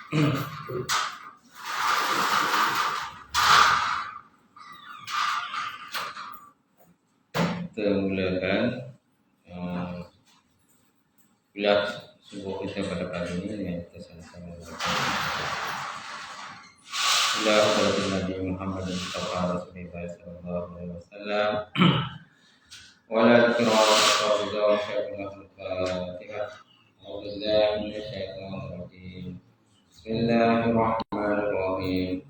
Kita mulakan kuliah subuh kita pada pagi ini dengan kita sama-sama kuliah kepada Nabi Muhammad Rasulullah sallallahu alaihi wasallam. Wala tuqra'u Al-Fatihah. A'udzubillahi minasyaitonir rajim. Bismillahirrahmanirrahim.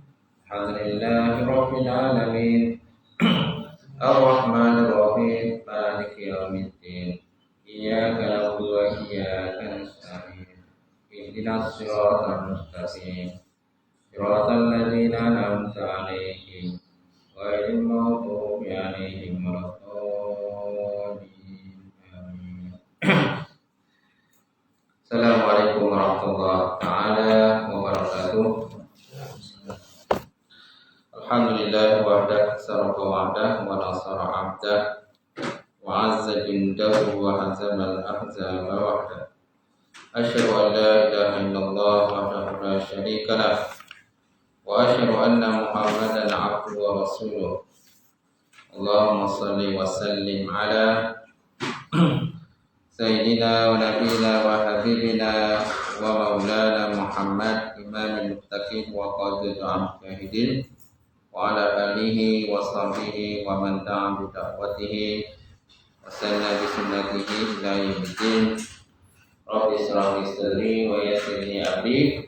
Alhamdulillahirabbil alamin. Ar-Rahmanir Rahim. Maliki yaumiddin. Iyyaka na'budu wa iyyaka nasta'in. Ihdinas siratal mustaqim. Siratal ladzina an'amta 'alaihim ghairil maghdubi 'alaihim waladdallin. Amin. Assalamualaikum warahmatullahi taala wabarakatuh. Alhamdulillah wahdah saraka wahdah wa nasara 'abdah wa 'azza jundahu wa hazama al-ahzaba wahdah. Asyhadu an la ilaha illallah wahdahu la syarika lah wa asyhadu anna Muhammadan 'abduhu wa rasuluh. Allahumma shalli wa sallim ala sayyidina wa nabiyina wa habibina wa maulana Muhammad imamil muttaqin wa qadil al-mujahidin wa ala alihi wa sahbihi wa man ta'a bi da'watihi wa sanna bi sunnatihi ila yaumiddin. Rabbi shrah li sadri wa yassir li amri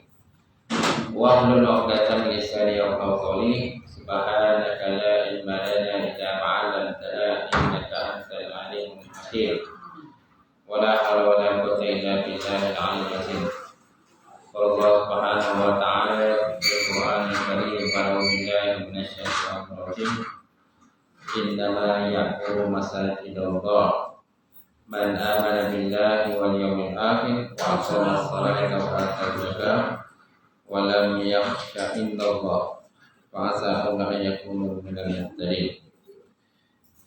wa hlul 'uqdatam min lisani yafqahu qawli. Subhanaka la ilma lana illa ma 'allamtana innaka antal alimul hakim. Wala haula wala quwwata illa billahil aliyyil azim. Allah Subhanahu wa ta'ala Al-Qur'anul Karim a'udzu billahi minasyaitonir rajim. Innama ya'muru masajidallah man amana billahi wal yawmil akhir wa aqama as-salata wa ata az-zakata wa lam yakhsha illallah wa asa an yakunu minal muhtadin.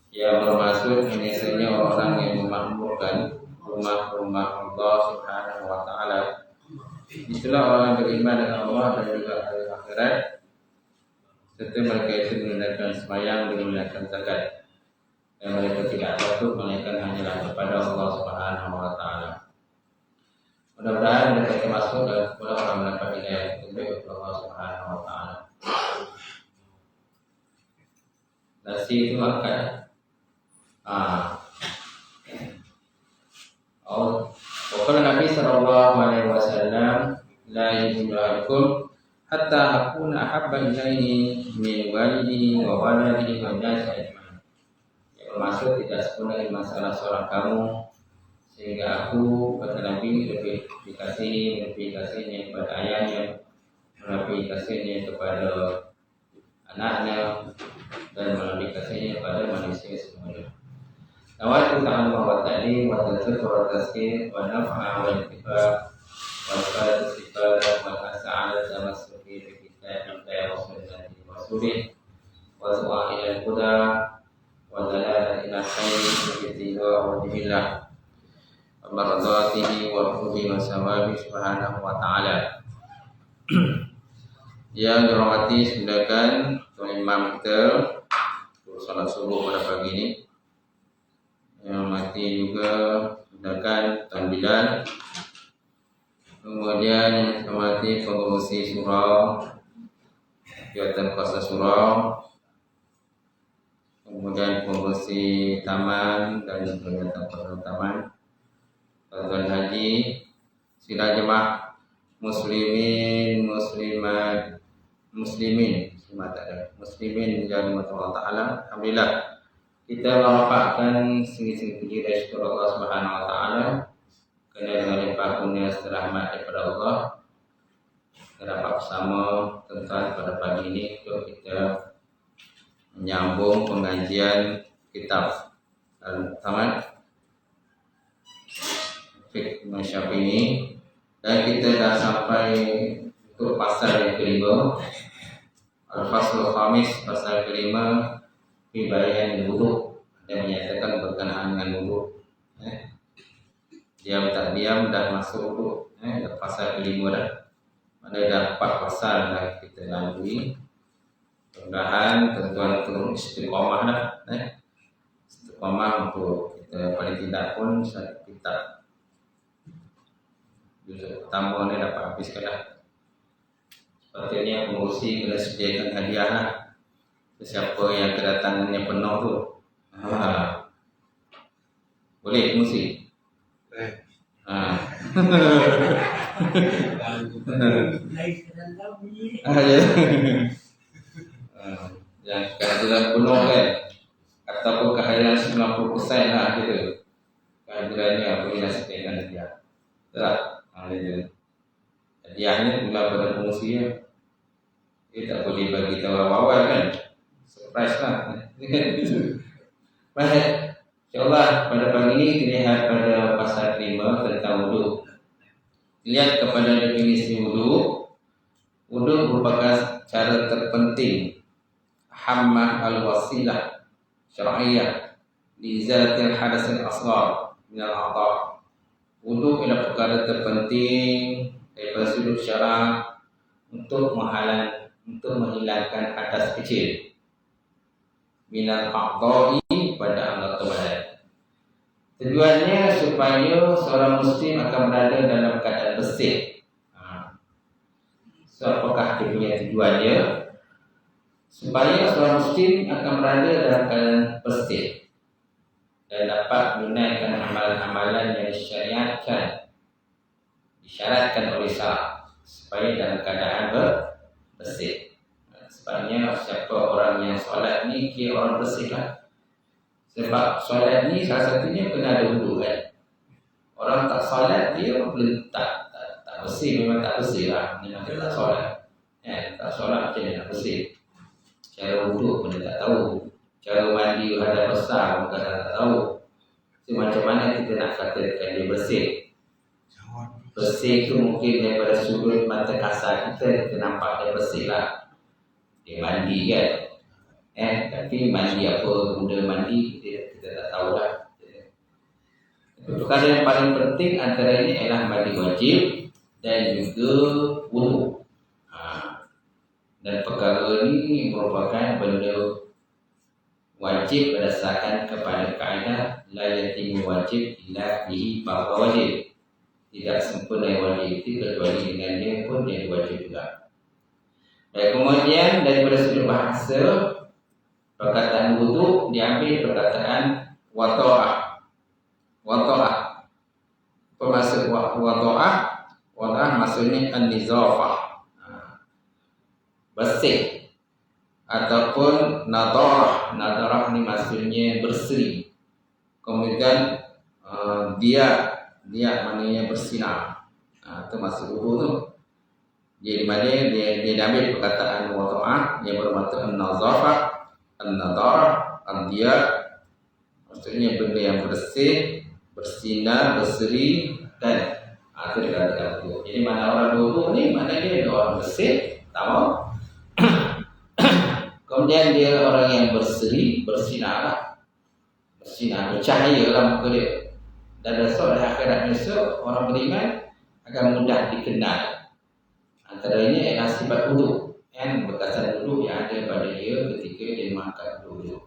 Yang bermaksud ini sebenarnya orang yang memakmurkan rumah-rumah Allah Subhanahu wa ta'ala. Itulah orang yang beriman dengan Allah dan juga hari akhirat, serta mereka itu menunaikan sembahyang dan menunaikan zakat, dan mereka tidak takut melainkan hanyalah kepada Allah Subhanahu wa ta'ala. Mudah-mudahan mereka termasuk dan pula orang mendapat hidayah petunjuk kepada Allah Subhanahu wa ta'ala. Nasi itu makan. Qala Nabi sallallahu alaihi wasallam la yu'minu ahadukum hatta akuna ahabba ilaihi min walidihi wa waladihi wa nasi ajma'in. Yang bermaksud tidak sempurna masalah seorang kamu sehingga aku kata Nabi lebih kasihnya kepada ayahnya, lebih kasihnya kepada anaknya, dan lebih kasihnya kepada manusia semuanya. Nawaitu ta'ala wa ta'lim wa tazkir wa tazkir wa naf'a wa intifa wa ifadatu istifadah wa as'adat tamassuki bi kitabillahi wa sunnati rasulih wa su'a'il al-huda wa dalalat ila khairin bi ittiba' wa billah wa maradatihi wa ruhi wa sawabi subhanahu wa ta'ala. Yang dirahmati silakan Tuan Imam kita salat subuh pada pagi ini. Yang mati juga silakan Tuan Bilal. Kemudian yang mati pengurusi surau, kegiatan kuasa surau, kemudian pengurusi taman dan kegiatan kuasa taman, Tuan Haji, sila jemaah muslimin dan Allah Ta'ala. Alhamdulillah kita merupakan segi-segi puji dan syukur Allah Subhanahu wa ta'ala kerana dengan limpah kurnia serta rahmat daripada Allah kita dapat bersama tentang pada pagi ini untuk kita menyambung pengajian kitab Al-Muqtamad Fiqh Imam Syafi'i, dan kita dah sampai untuk pasal yang kelima, Al-Faslul Khamis, pasal kelima, Bayan wudu, dan menyatakan berkenaan dengan wudu. Diam tak diam dah masuk wudu. Pasal kelima dah. Mana ada 4 pasal yang kita lalui. Mudah-mudahan tuan-tuan turun istiqamah dah. Istiqamah untuk kita paling tidak pun satu kitab. Juzuk pertama ni dapat habiskan lah. Sepatutnya pengurusi kena sediakan hadiah lah. Siapa yang kedatangannya penuh tu. Boleh pengurusi? Yang kehadiran penuh kan, ataupun kehadiran 90% lah gitu. Kehadirannya bolehlah sediakan hadiah. Tak? Hadiahnya tinggal pada pengurusi ya. Dia tak boleh bagi tahu awal-awal kan. Surprise lah. Baik. InsyaAllah pada pagi ini kita lihat pada pasal 5 tentang wudu. Lihat kepada definisi wudu. Wudu merupakan cara terpenting hammah al-wasilah syar'iyyah li izalatil hadasil asghar min al-a'dha'. Wudu adalah perkara terpenting daripada sudut syarak untuk menghilangkan hadas kecil min al-a'dha'i pada anggota badan. Tujuannya supaya seorang muslim akan berada dalam keadaan bersih. So, apakah dia punya tujuannya? Supaya seorang muslim akan berada dalam keadaan bersih dan dapat menunaikan amalan-amalan yang disyaratkan oleh syarak supaya dalam keadaan bersih. Sebabnya siapa orang yang solat ni kira orang bersih lah. Sebab solat ni salah satunya kena ada wudu kan. Orang tak solat dia boleh tak bersih, memang tak bersih lah. Memang dia tak solat. Tak solat macam mana nak bersih? Cara wudu pun dia tak tahu. Cara mandi hadap besar pun kadang tak tahu. So, macam mana kita nak katakan dia bersih? Bersih tu mungkin daripada sudut mata kasar kita nampak dia bersih lah. Dia mandi kan. Tapi mandi apa, kemudian mandi kita tak tahu lah. Perkara yang paling penting antara ini adalah mandi wajib dan juga wudu. Dan perkara ini merupakan benda wajib berdasarkan kepada kaedah la yatimu wajib illa bihi bahwa wajib. Tidak sempurna yang wajib itu kecuali dengannya pun jadi wajib juga. Dan kemudian daripada sudut bahasa, perkataan wudu diambil perkataan wata'ah. Wata'ah. Apa maksud wata'ah? Wata'ah maksudnya an-nizafah. Bersih. Ataupun nadarah. Nadarah ni maksudnya berseri. Kemudian dia maknanya bersinar. Itu maksud wudu tu. Jadi mana dia ambil perkataan wata'ah yang bermaksud an-nazafah, an-nadarah, an-dia, maksudnya benda yang bersih, bersinar, berseri dan itu dikatakan wudu. Jadi mana orang wudu ni, mana dia orang bersih, tahu? Kemudian dia orang yang berseri, bersinar lah. Bersinar, bercahaya lah muka dia. Dan besok dan akhirat besok orang beriman akan mudah dikenal. Antaranya adalah sifat wudu, bekasan wudu yang ada pada dia ketika dia makan wudu.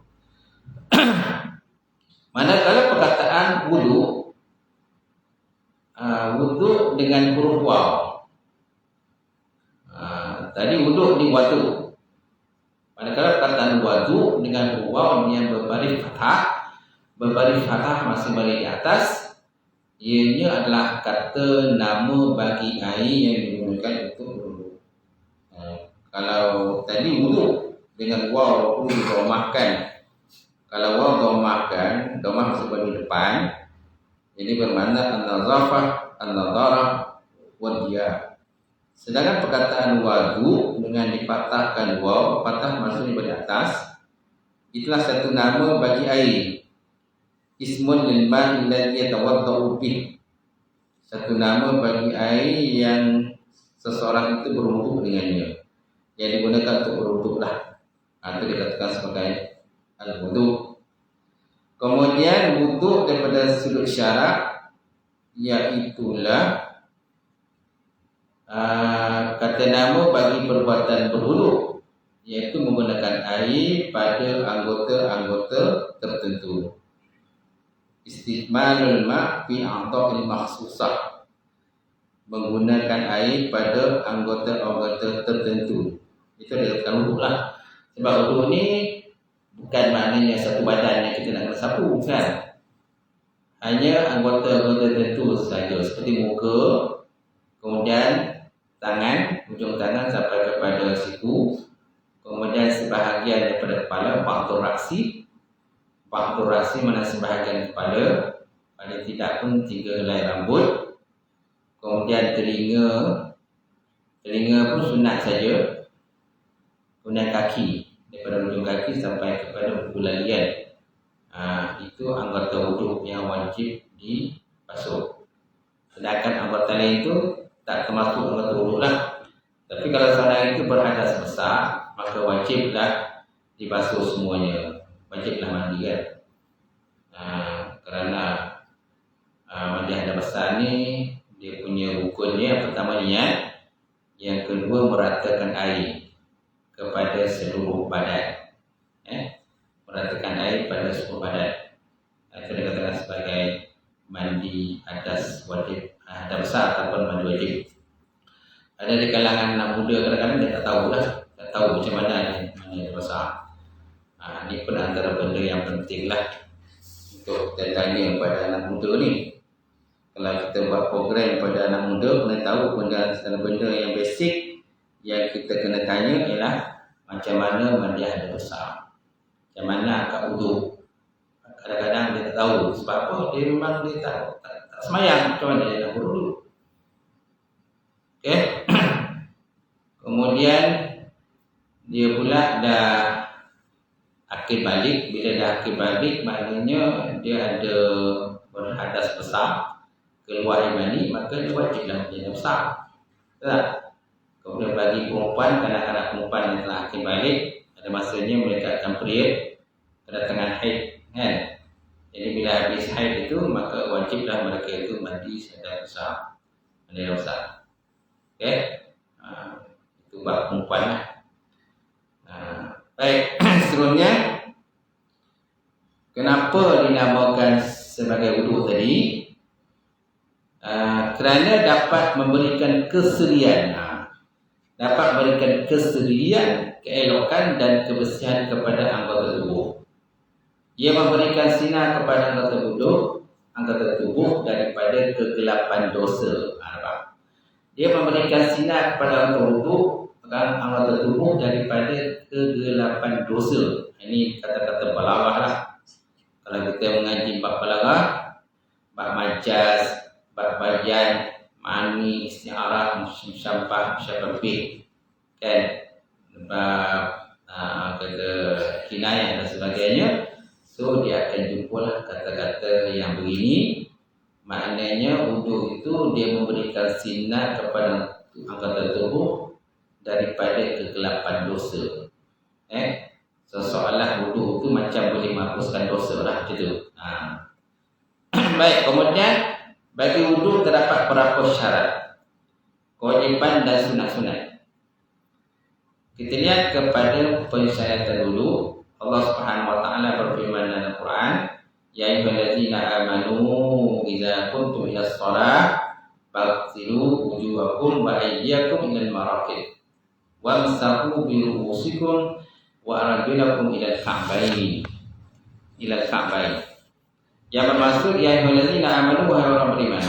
Manakala perkataan wudu, wudu dengan huruf waw. Tadi wudu ni wadu. Manakala perkataan wadu dengan huruf waw yang berbaris fathah masih berada di atas, ianya adalah kata nama bagi air yang digunakan untuk wudu. Kalau tadi wudu dengan waw perlu didomahkan. Kalau waw domahkan, domah masuk bagi depan, ini bermakna an-nazafah, an-nadarah, wad-dia. Sedangkan perkataan wadu dengan dipatahkan waw, patah maksudnya bagi atas, itulah satu nama bagi air. Ismun lil ma'i alladhi yatawaddau bih. Satu nama bagi air yang seseorang itu berwudu dengannya. Yang digunakan untuk berwudu lah. Itu dikatakan sebagai al-wudu. Kemudian wudu daripada sudut syarak iaitulah kata kata nama bagi perbuatan berwuduk, iaitu menggunakan air pada anggota-anggota tertentu. Istikmalul ma' fi a'dha'il makhsusah, menggunakan air pada anggota-anggota tertentu. Itu adalah wuduk lah. Sebab wuduk ni bukan maknanya satu badan yang kita nak kena sapu, kan? Hanya anggota-anggota tertentu saja, seperti muka, kemudian tangan, ujung tangan sampai kepada siku, kemudian sebahagian daripada kepala, ba'dul raksi mana sebahagian kepala, paling tidak pun 3 helai rambut, kemudian telinga pun sunat saja, kemudian kaki, daripada ujung kaki sampai kepada bulalian. Itu anggota wuduk yang wajib dibasuh. Sedangkan anggota lain itu tak termasuk anggota wuduk lah. Tapi kalau seorang itu berhadas besar, maka wajiblah dibasuh semuanya. Wajiblah mandi, kan? Kerana mandi hadas besar ni, dia punya rukunnya, yang pertama niat, yang kedua meratakan air kepada seluruh badan. Meratakan air pada seluruh badan. Itu dikatakan sebagai mandi hadas wajib, hadas besar ataupun mandi wajib. Ada di kalangan anak muda kadang-kadang dia tak tahu lah, tak tahu macam mana mandi hadas besar. Ini pun antara benda yang penting lah untuk kita tanya kepada anak muda ni. Kalau kita buat program kepada anak muda, kena tahu benda yang basic yang kita kena tanya ialah macam mana mandi hadas besar, macam mana akad wuduk. Kadang-kadang dia tak tahu. Sebab apa? Dia memang dia tak semayang. Macam mana dia nak berwuduk? Okay. Kemudian dia pula dah akil balik. Bila dah akil balik, maknanya dia ada berhadas besar, keluar air mani, maka dia wajiblah menjadi besar. Tak? Kemudian bagi perempuan, kanak-kanak perempuan yang telah akil balik, ada masanya mereka akan period kedatangan haid, kan? Jadi bila habis haid itu, maka wajiblah mereka itu mandi hadas besar. Mandi hadas besar. Okay? Itu bab perempuan lah. Baik, seterusnya, kenapa dinamakan sebagai wuduk tadi? Kerana dapat memberikan keserian, keelokan dan kebersihan kepada anggota tubuh. Ia memberikan sinar kepada anggota tubuh daripada kegelapan dosa. Dia memberikan sinar kepada anggota tubuh daripada kegelapan dosa. Ini kata-kata balaghah lah. Kalau kita mengaji bab balaghah, bab majaz, bab bayan, mani, isti'arah, musyabbah, musyabbih, kan? Bab kata kinayah dan sebagainya. So dia akan jumpalah kata-kata yang begini. Maknanya wuduk itu dia memberikan sinar kepada anggota tubuh daripada kegelapan dosa. Seolah wuduk itu macam boleh menghapuskan dosa lah, macam tu. Baik, kemudian bagi wuduk terdapat beberapa syarat, kewajiban dan sunat-sunat. Kita lihat kepada pensyaratan dulu. Allah Subhanahu wa taala berfirman dalam Quran, ya ayyuhallazina amanu idza kuntum ilas shalah faghsilu wujuhakum wa aydiyakum ilal marafiq wamsahu bi ru'usikum wa arjulakum ilal ka'bayn. Yang bermaksud ya ayyuhallazina amanu, wahai orang beriman,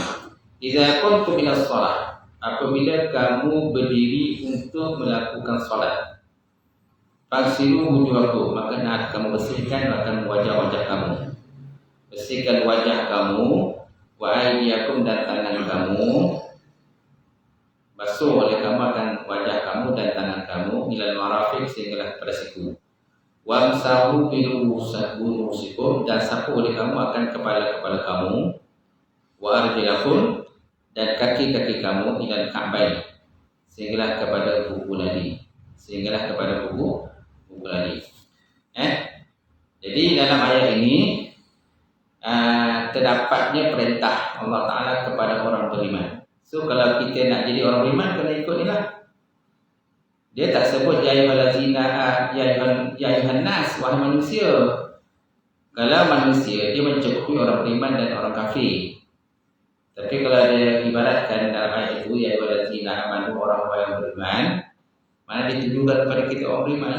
idza kuntum ilas shalah, apabila kamu berdiri untuk melakukan salat, faghsilu wujuhakum, maka nak kamu bersihkan akan wajah-wajah kamu. Bersihkan wajah kamu, wa aydiyakum, dan tangan kamu. Basuh oleh kamu akan wajah kamu dan tangan kamu ilal marafiq, sehinggalah kepada siku. Wamsahu bi ru'usikum, dan sapu oleh kamu akan kepala-kepala kamu. Wa arjulakum, dan kaki-kaki kamu ilal ka'bayn, sehinggalah kepada buku ladi. Jadi dalam ayat ini terdapatnya perintah Allah Ta'ala kepada orang beriman. So kalau kita nak jadi orang beriman, kena ikut ni lah. Dia tak sebut ya ayyuhan nas, wahai manusia. Kalau manusia, dia mencakupi orang beriman dan orang kafir. Tapi kalau dia ibaratkan dalam ayat itu, ya ayyuhallazina amanu, orang-orang yang beriman, mana ditujukan kepada kita orang beriman.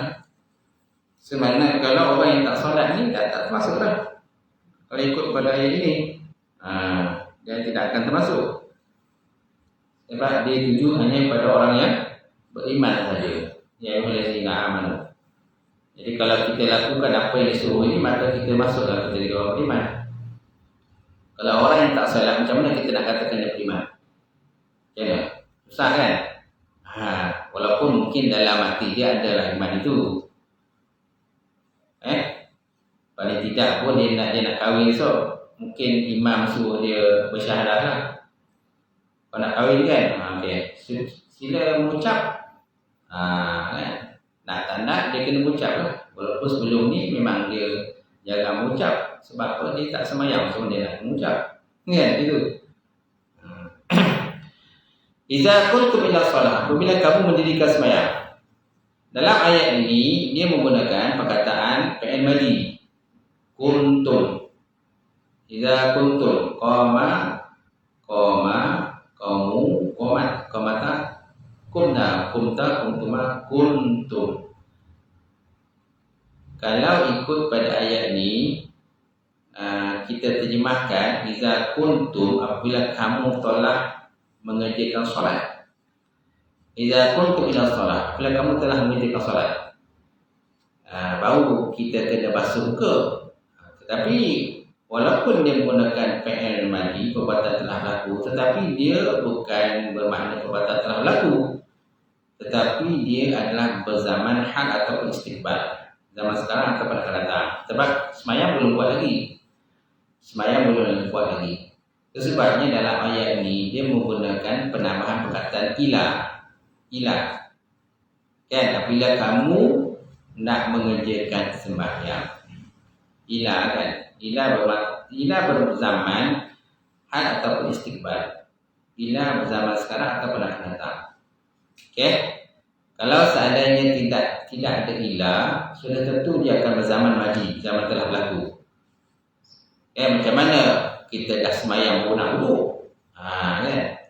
Sebenarnya kalau orang yang tak solat ni tak termasuklah. Kalau ikut pada ayat ini, dia tidak akan termasuk. Sebab dia tuju hanya pada orang yang beriman saja. Ya ayyuhallazina amanu. Jadi kalau kita lakukan apa yang disuruh ini, maka kita masuklah menjadi orang beriman. Kalau orang yang tak solat, macam mana kita nak katakan dia beriman? Macam mana? Susah kan? Walaupun mungkin dalam hati dia adalah iman itu. Paling tidak pun dia nak kahwin esok, mungkin imam suruh dia bersyahadah lah. Kalau nak kahwin kan, okay, sila mengucap. Kan? Nak tak nak dia kena mengucap lah. Walaupun sebelum ni memang dia jarang mengucap. Sebab apa? Dia tak semayang, so dia nak mengucap. Kan? Itu. Iza kuntum ila shalah, apabila kamu mendirikan semayang. Dalam ayat ini dia menggunakan perkataan fi'il madhi. Kuntum. Iza kuntum, qama, qamu, qamat, qamata, kumna, kumta, kumtuma, kuntum. Kalau ikut pada ayat ini, kita terjemahkan iza kuntum, apabila kamu telah mengerjakan solat. Iza kuntum ila solat, apabila kamu telah mengerjakan solat, baru kita kena basuh muka. Tetapi walaupun dia menggunakan fi'il madhi, perbuatan telah berlaku, tetapi dia bukan bermakna perbuatan telah berlaku, tetapi dia adalah berzaman hal ataupun istiqbal, zaman sekarang ataupun akan datang. Sebab semayang belum buat lagi. Sebabnya dalam ayat ini dia menggunakan penambahan perkataan ila. Kan, apabila kamu nak mengerjakan sembahyang, ila kan, ila berzaman hal ataupun istiqbal, ila berzaman sekarang ataupun akan datang. Okay? Kalau seandainya tidak ada ila, sudah tentu dia akan berzaman madhi, zaman telah berlaku. Macam mana kita dah semayang baru nak wuduk? Kan?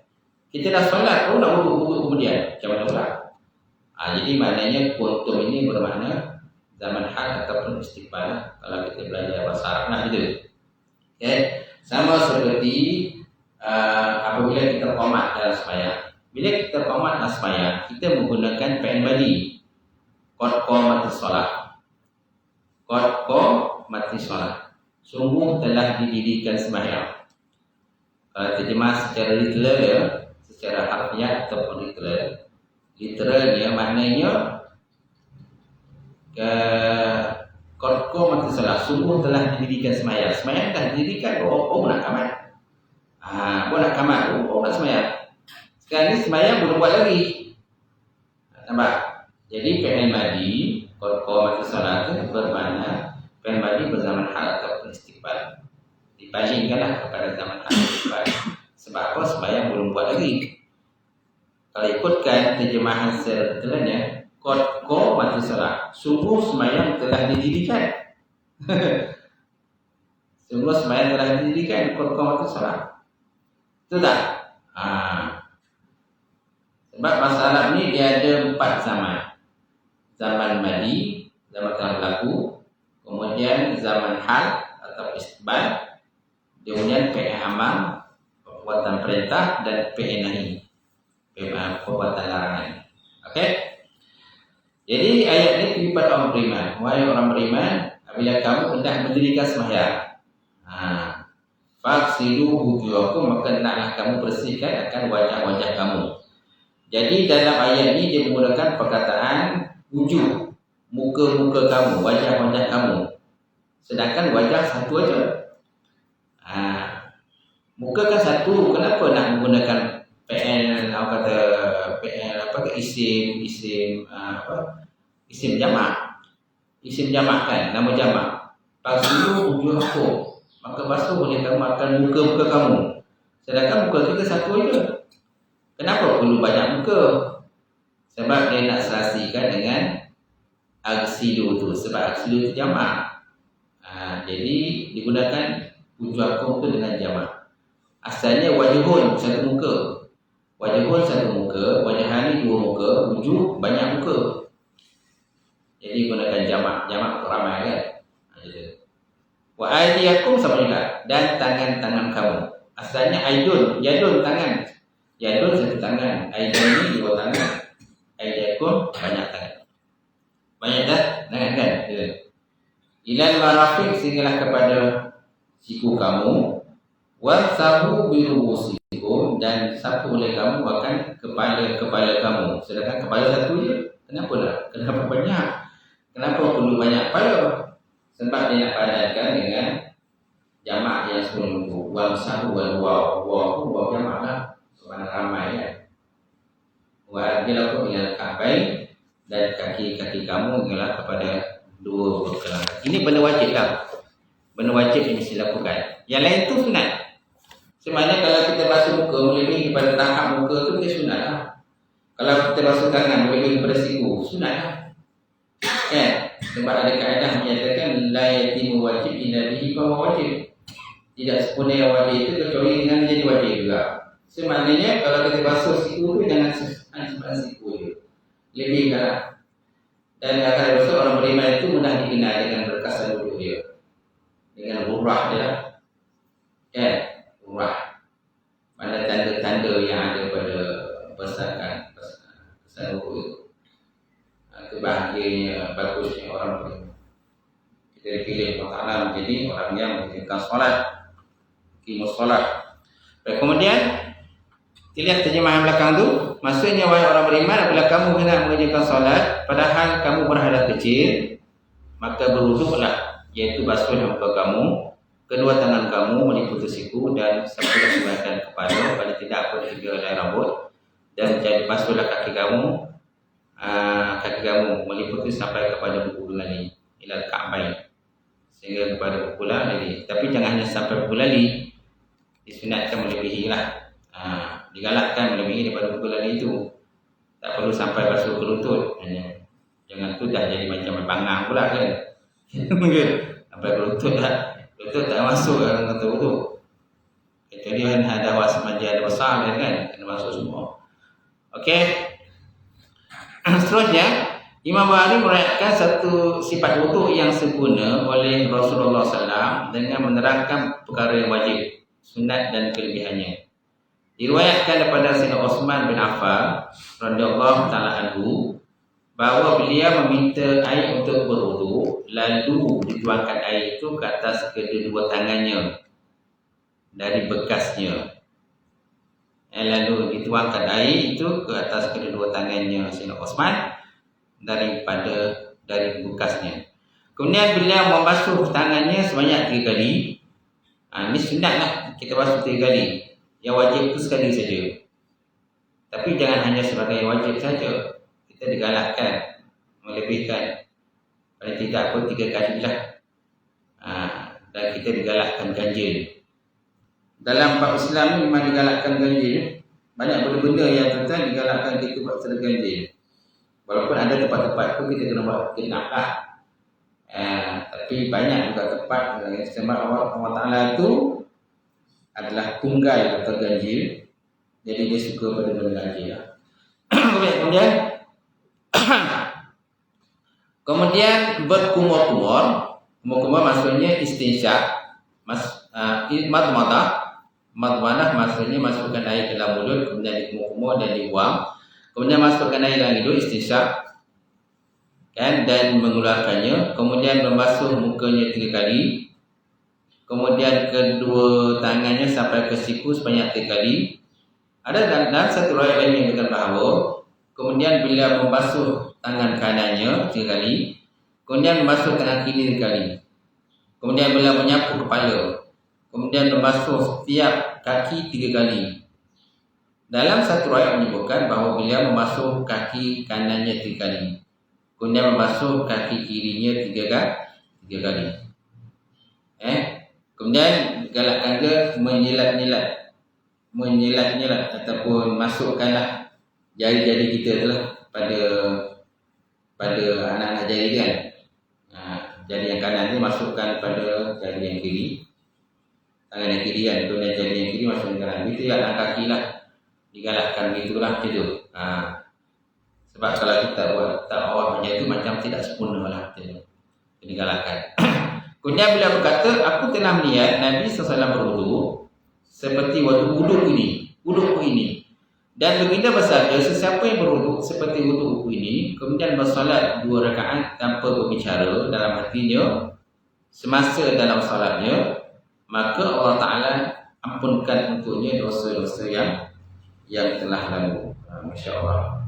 Kita dah solat baru nak wuduk kemudian. Macam mana pula? Jadi maknanya kuntum ini bermakna zaman hal ataupun istiqbal. Kalau kita belajar bahasa Arab nak gitu. Okay? Sama seperti apabila kita qomat dalam semayang. Bila kita qomat dalam semayang, kita menggunakan fi'il madhi. Qad qamatis shalah. Qad qamatis shalah. Sungguh telah didirikan sembahyang. Kalau terjemah secara literal, secara harfiah ataupun literalnya maknanya qad mati salat, sungguh telah didirikan sembahyang. Sembahyang dah didirikan, nak kamat. Nak kamat, nak sembahyang. Sekarang ni sembahyang belum buat lagi. Nampak? Jadi fi'il madhi qad mati salat itu bermakna fi'il madhi berzaman hal ataupun istiqbal. Dibandingkanlah kepada zaman hal istiqbal. Sebab apa? Sembahyang belum buat lagi. Kalau ikutkan terjemahan secara detailnya, qad mati salat, sungguh sembahyang telah didirikan. Sungguh sembahyang telah didirikan, qad mati salat. Betul tak? Sebab bahasa Arab ni dia ada 4 zaman. Zaman madhi, zaman telah berlaku, kemudian zaman hal atau istiqbal, kemudian fi'il amal, perbuatan perintah, dan fi'il nahi, perbuatan larangan. Okey? Jadi ayat ini kepada orang beriman. Wahai orang beriman, apabila kamu hendak mendirikan sembahyang, faghsilu wujuhakum, maka hendaklah kamu bersihkan akan wajah-wajah kamu. Jadi dalam ayat ini dia menggunakan perkataan wujuh, muka-muka kamu, wajah-wajah kamu. Sedangkan wajah satu aja. Muka kan satu, kenapa nak menggunakan PN, isim jamak. Isim jamak kan, nama jamak. Faghsilu wujuhakum, maka basuh boleh kamu akan muka-muka kamu. Sedangkan muka kita satu aja. Kenapa perlu banyak muka? Sebab dia nak serasikan dengan aksidu tu. Sebab aksidu tu jamak. Jadi digunakan wujuhakum tu dengan jamak. Asalnya wajhun satu muka. Wajhun satu muka, wajhani dua muka, wujuh banyak muka. Jadi gunakan jamak untuk ramai kan. Wa aydiyakum sama juga, dan tangan-tangan kamu. Asalnya aidun, yadun tangan. Yadun satu tangan, aidun ni dua tangan. Aydiyakum banyak tangan. Banyak dah tangan kan? Ilal marafiq sehinggalah kepada siku kamu. Wasahu birubusikum, dan sapu oleh kamu akan kepala kamu. Sedangkan kepala satu je. Kenapa lah? Kenapa banyak? Kenapa perlu banyak kepala? Sebab dia nak padankan dengan jamak yang sebelum itu. Wasahu wal waw. Waw jamak lah. Sebab ramai kan. Wa arjulakum ilal ka'bain, dan kaki-kaki kamu ialah kepada dua belah. Ini benda wajib lah. Benda wajib yang mesti lakukan. Yang lain tu sunat. Sebenarnya kalau kita basuh muka melebihi daripada tahap muka tu, dia sunat lah. Kalau kita basuh tangan melebihi daripada siku, sunat lah. Kan? Sebab ada kaedah menyatakan la yatimu wajib illa bihi fa wajib. Tidak sempurna yang wajib itu kecuali dengan jadi wajib juga. Sebenarnya kalau kita basuh siku tu jangan sebab siku je. Lebih kan. Dan akan besok orang beriman itu mudah dikenal dengan berkasan wudhu dia. Dengan urah dia. Kan? Urah. Mana tanda-tanda yang ada pada pesan wudhu itu. Itu bahagianya, bagusnya orang beriman. Kita dipilih Allah Ta'ala menjadi orang yang mengerjakan solat. Qimus solat. Kemudian kita lihat terjemahan belakang tu. Maksudnya wahai orang beriman, apabila kamu hendak mengerjakan solat padahal kamu berhadas kecil, maka berwuduklah, iaitu basuhlah muka kamu, kedua tangan kamu meliputi siku, dan sapulah sebahagian kepala, pada tidak pun tiga helai rambut, dan jadi basuhlah kaki kamu meliputi sampai kepada buku lali, ilal ka'bain, sehingga kepada buku lali. Tapi jangan hanya sampai buku lali, disunatkan melebihi lah. Digalakkan melebihi daripada buku lali itu. Tak perlu sampai basuh ke lutut. Jangan tu dah jadi macam bangang pula kan. Sampai ke lutut dah. Lutut tak masuk orang kata wudu. Kecuali ada was manja ada besar kan, kena masuk semua. Okey. Seterusnya, Imam Bukhari meriwayatkan satu sifat wudu yang sempurna oleh Rasulullah SAW dengan menerangkan perkara yang wajib, sunat dan kelebihannya. Diriwayatkan daripada Sayyidina Utsman bin Affan radhiyallahu taala anhu bahawa beliau meminta air untuk berwudu, lalu dituangkan air itu ke atas kedua tangannya dari bekasnya. Lalu dituangkan air itu ke atas kedua tangannya Sayyidina Utsman dari bekasnya. Kemudian beliau membasuh tangannya sebanyak 3 kali. Ini sunat lah, kita basuh 3 kali. Yang wajib itu sekali saja. Tapi jangan hanya sebagai wajib saja. Kita digalakkan melebihkan. Paling tidak pun 3 kali lah. Dan kita digalakkan ganjil. Dalam bab Islam memang digalakkan ganjil. Banyak benda-benda yang kata digalakkan kita buat secara ganjil. Walaupun ada tempat-tempat tu kita kena buat genap lah. Tapi banyak juga tempat yang sebab Allah Ta'ala itu adalah tunggal atau ganjil. Jadi dia suka pada benda ganjil lah. Kemudian berkumur-kumur. Kumur-kumur maksudnya istinsyak. Madmadah maksudnya masukkan air ke dalam mulut, kemudian dikumur-kumur dan dibuang. Kemudian masukkan air dalam hidung, istinsyak kan, dan mengeluarkannya. Kemudian membasuh mukanya 3 kali. Kemudian kedua tangannya sampai ke siku sebanyak 3 kali. Ada dalam satu riwayat lain yang mengatakan bahawa kemudian beliau membasuh tangan kanannya 3 kali. Kemudian membasuh tangan kiri 3 kali. Kemudian beliau menyapu kepala. Kemudian membasuh setiap kaki 3 kali. Dalam satu riwayat menyebutkan bahawa beliau membasuh kaki kanannya 3 kali. Kemudian membasuh kaki kirinya 3 kali. Kemudian galakkan dia menyilat-nyilat ataupun masukkanlah jari-jari kita tu lah pada anak-anak jari kan. Jari yang kanan ni masukkan pada jari yang kiri, tangan yang kiri kan, kemudian jari yang kiri masukkan kanan. Itu yang kaki lah, digalakkan gitulah macam tu. Sebab kalau kita buat tak awal macam tu macam tidak sempurna lah, digalakkan. Kemudian bila berkata, aku telah melihat Nabi SAW berwuduk seperti wuduk ini. Dan baginda bersabda, sesiapa yang berwuduk seperti wuduk ini, kemudian bersolat 2 rakaat tanpa berbicara dalam hatinya semasa dalam solatnya, maka Allah Ta'ala ampunkan untuknya dosa-dosa yang telah lalu. Masya Allah.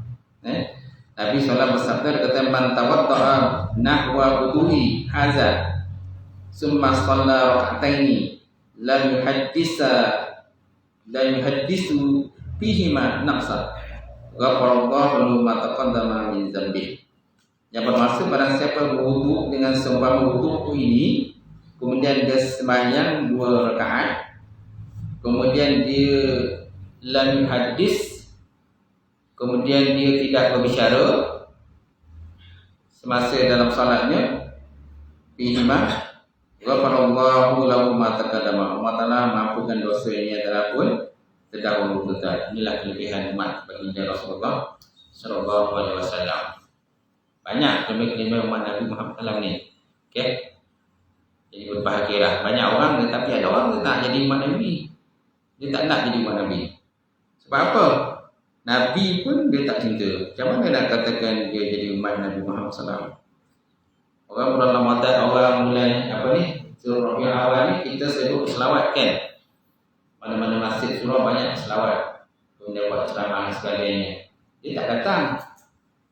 Nabi SAW bersabda, kata, man tawadda'a nahwa wudu'i haza summa shalla raka'ataini la yuhaddisu fihima nafsa ghafarallahu lahu ma taqaddama min dzambi. Yang bermaksud barang siapa berwuduk dengan seumpama wuduk ini, kemudian dia sembahyang 2 rakaat, kemudian dia lam hadis, kemudian dia tidak berbicara semasa dalam salatnya, fihima ghafarallahu lahu ma taqaddama. Allah Ta'ala maafkan dosa ini adalah pun terdahulu kita. Inilah kelebihan umat baginda Rasulullah sallallahu alaihi wasallam. Banyak kelebihan umat Nabi Muhammad SAW ni. Okey. Jadi berbahagialah. Banyak orang, tetapi ada orang dia tak jadi umat Nabi. Dia tak nak jadi umat Nabi. Sebab apa? Nabi pun dia tak cinta. Macam mana nak katakan dia jadi umat Nabi Muhammad SAW? Orang bulan Ramadan, orang mulai surah yang awal ni kita sebut selawat kan. Mana-mana masjid surah banyak selawat, kemudian buat ceramah dan sebagainya. Dia tak datang,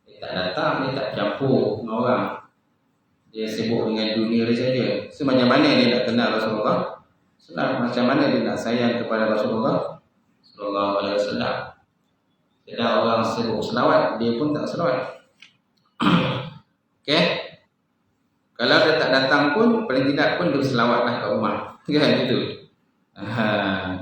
dia tak campur dengan orang. Dia sibuk dengan dunia dia saja. So macam mana dia nak kenal Rasulullah? Macam mana dia nak sayang kepada Rasulullah sallallahu alaihi wasallam? Sedang orang sibuk selawat, dia pun tak selawat. Okey. Kalau dia tak datang pun, paling tidak pun dia selawatlah kat rumah. Kan gitu.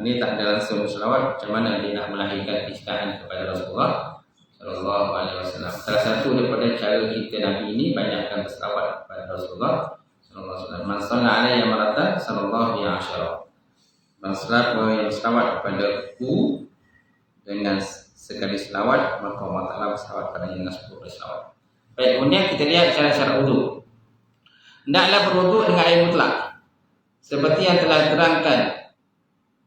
Ini tak ada langsung selawat. Macam mana dia nak melahirkan kecintaan kepada Rasulullah sallallahu alaihi wasallam? Salah satu daripada cara kita Nabi ini banyakkan berselawat kepada Rasulullah sallallahu alaihi wasallam. Man shalla alaihi maratan sallallahu alaihi wasallam. Man yang selawat kepada aku dengan sekali selawat, maka Allah Ta'ala berselawat padanya dengan 10 selawat. Baik, kemudian kita lihat cara-cara wuduk. Hendaklah berwuduk dengan air mutlak seperti yang telah diterangkan.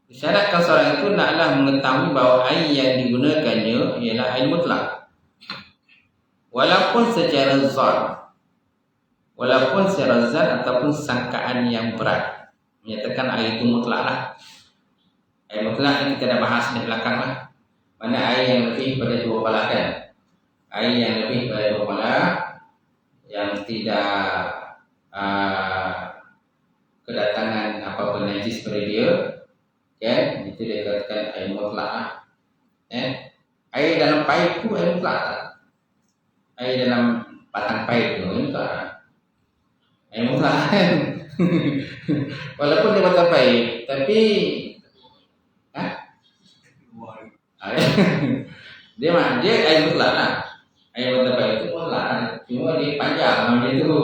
Disyaratkan seorang itu hendaklah mengetahui bahawa air yang digunakannya ialah air mutlak, walaupun secara zat ataupun sangkaan yang berat, menyatakan air itu mutlak lah. Air mutlak ni kita dah bahas di belakang lah. Mana air yang lebih pada 2 palak kan? Air yang lebih pada 2 palak, yang tidak kedatangan apa-apa najis pada dia, kan? Itu dia katakan air mutlak lah. Air dalam paip tu air mutlak tak? Air dalam batang paip tu air mutlak tak? Air mutlak kan? Walaupun dia batang paip, tapi dia air mutlak lah. Air batang paip tu mutlak lah. Cuma dia panjang macam tu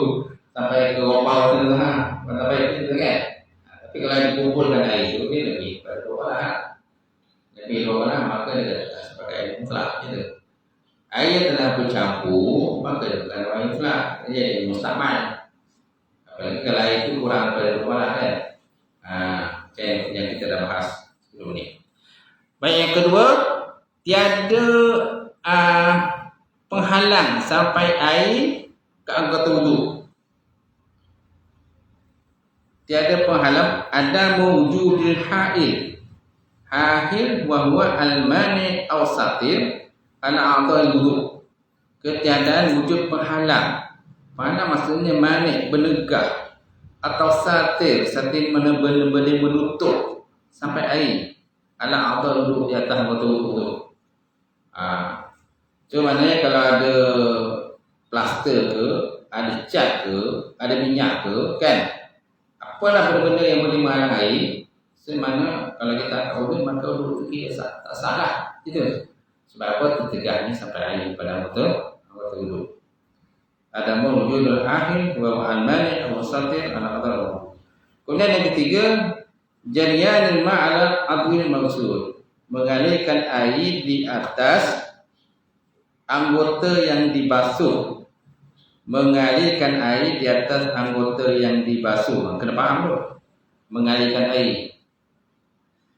sampai ke wapau tu lah. Batang paip tu kan? Tapi kalau dikumpulkan air itu, dia lebih pada 2 palak. Lebih 2 palak, maka dia sebagai air mutlak. Gitu. Air yang telah bercampur, maka dia bukan air mutlak. Dia jadi mustakmal. Apalagi kalau air itu kurang pada 2 palak kan. Macam yang kita dah bahas sebelum ni. Baik, yang kedua, tiada penghalang sampai air ke anggota wuduk. Tiada penghalang ada mewujudil ha'il wa huwa al-mani' aw satir ala a'dha'il wudu'. Ketiadaan wujud penghalang. Mana maksudnya mani' benegah atau satir boleh menutup sampai air ala a'dha'il wudu' di atas anggota wudu' tu. So maknanya kalau ada plaster ke, ada cat ke, ada minyak ke, kan? Apalah benda-benda yang boleh menghalang air, semana kalau kita tak wuduk, maka wuduk kita tak salah. Gitu. Sebab apa? Tertegaknya sampai air pada anggota wudhu. Ada wujudul akhir wa al-mani' wa satir ala qadar. Kemudian yang ketiga, jariyanul ma'ala adwil maksud, mengalirkan air di atas anggota yang dibasuh. Mengalirkan air di atas anggota yang dibasuh. Kena faham tu? Mengalirkan air.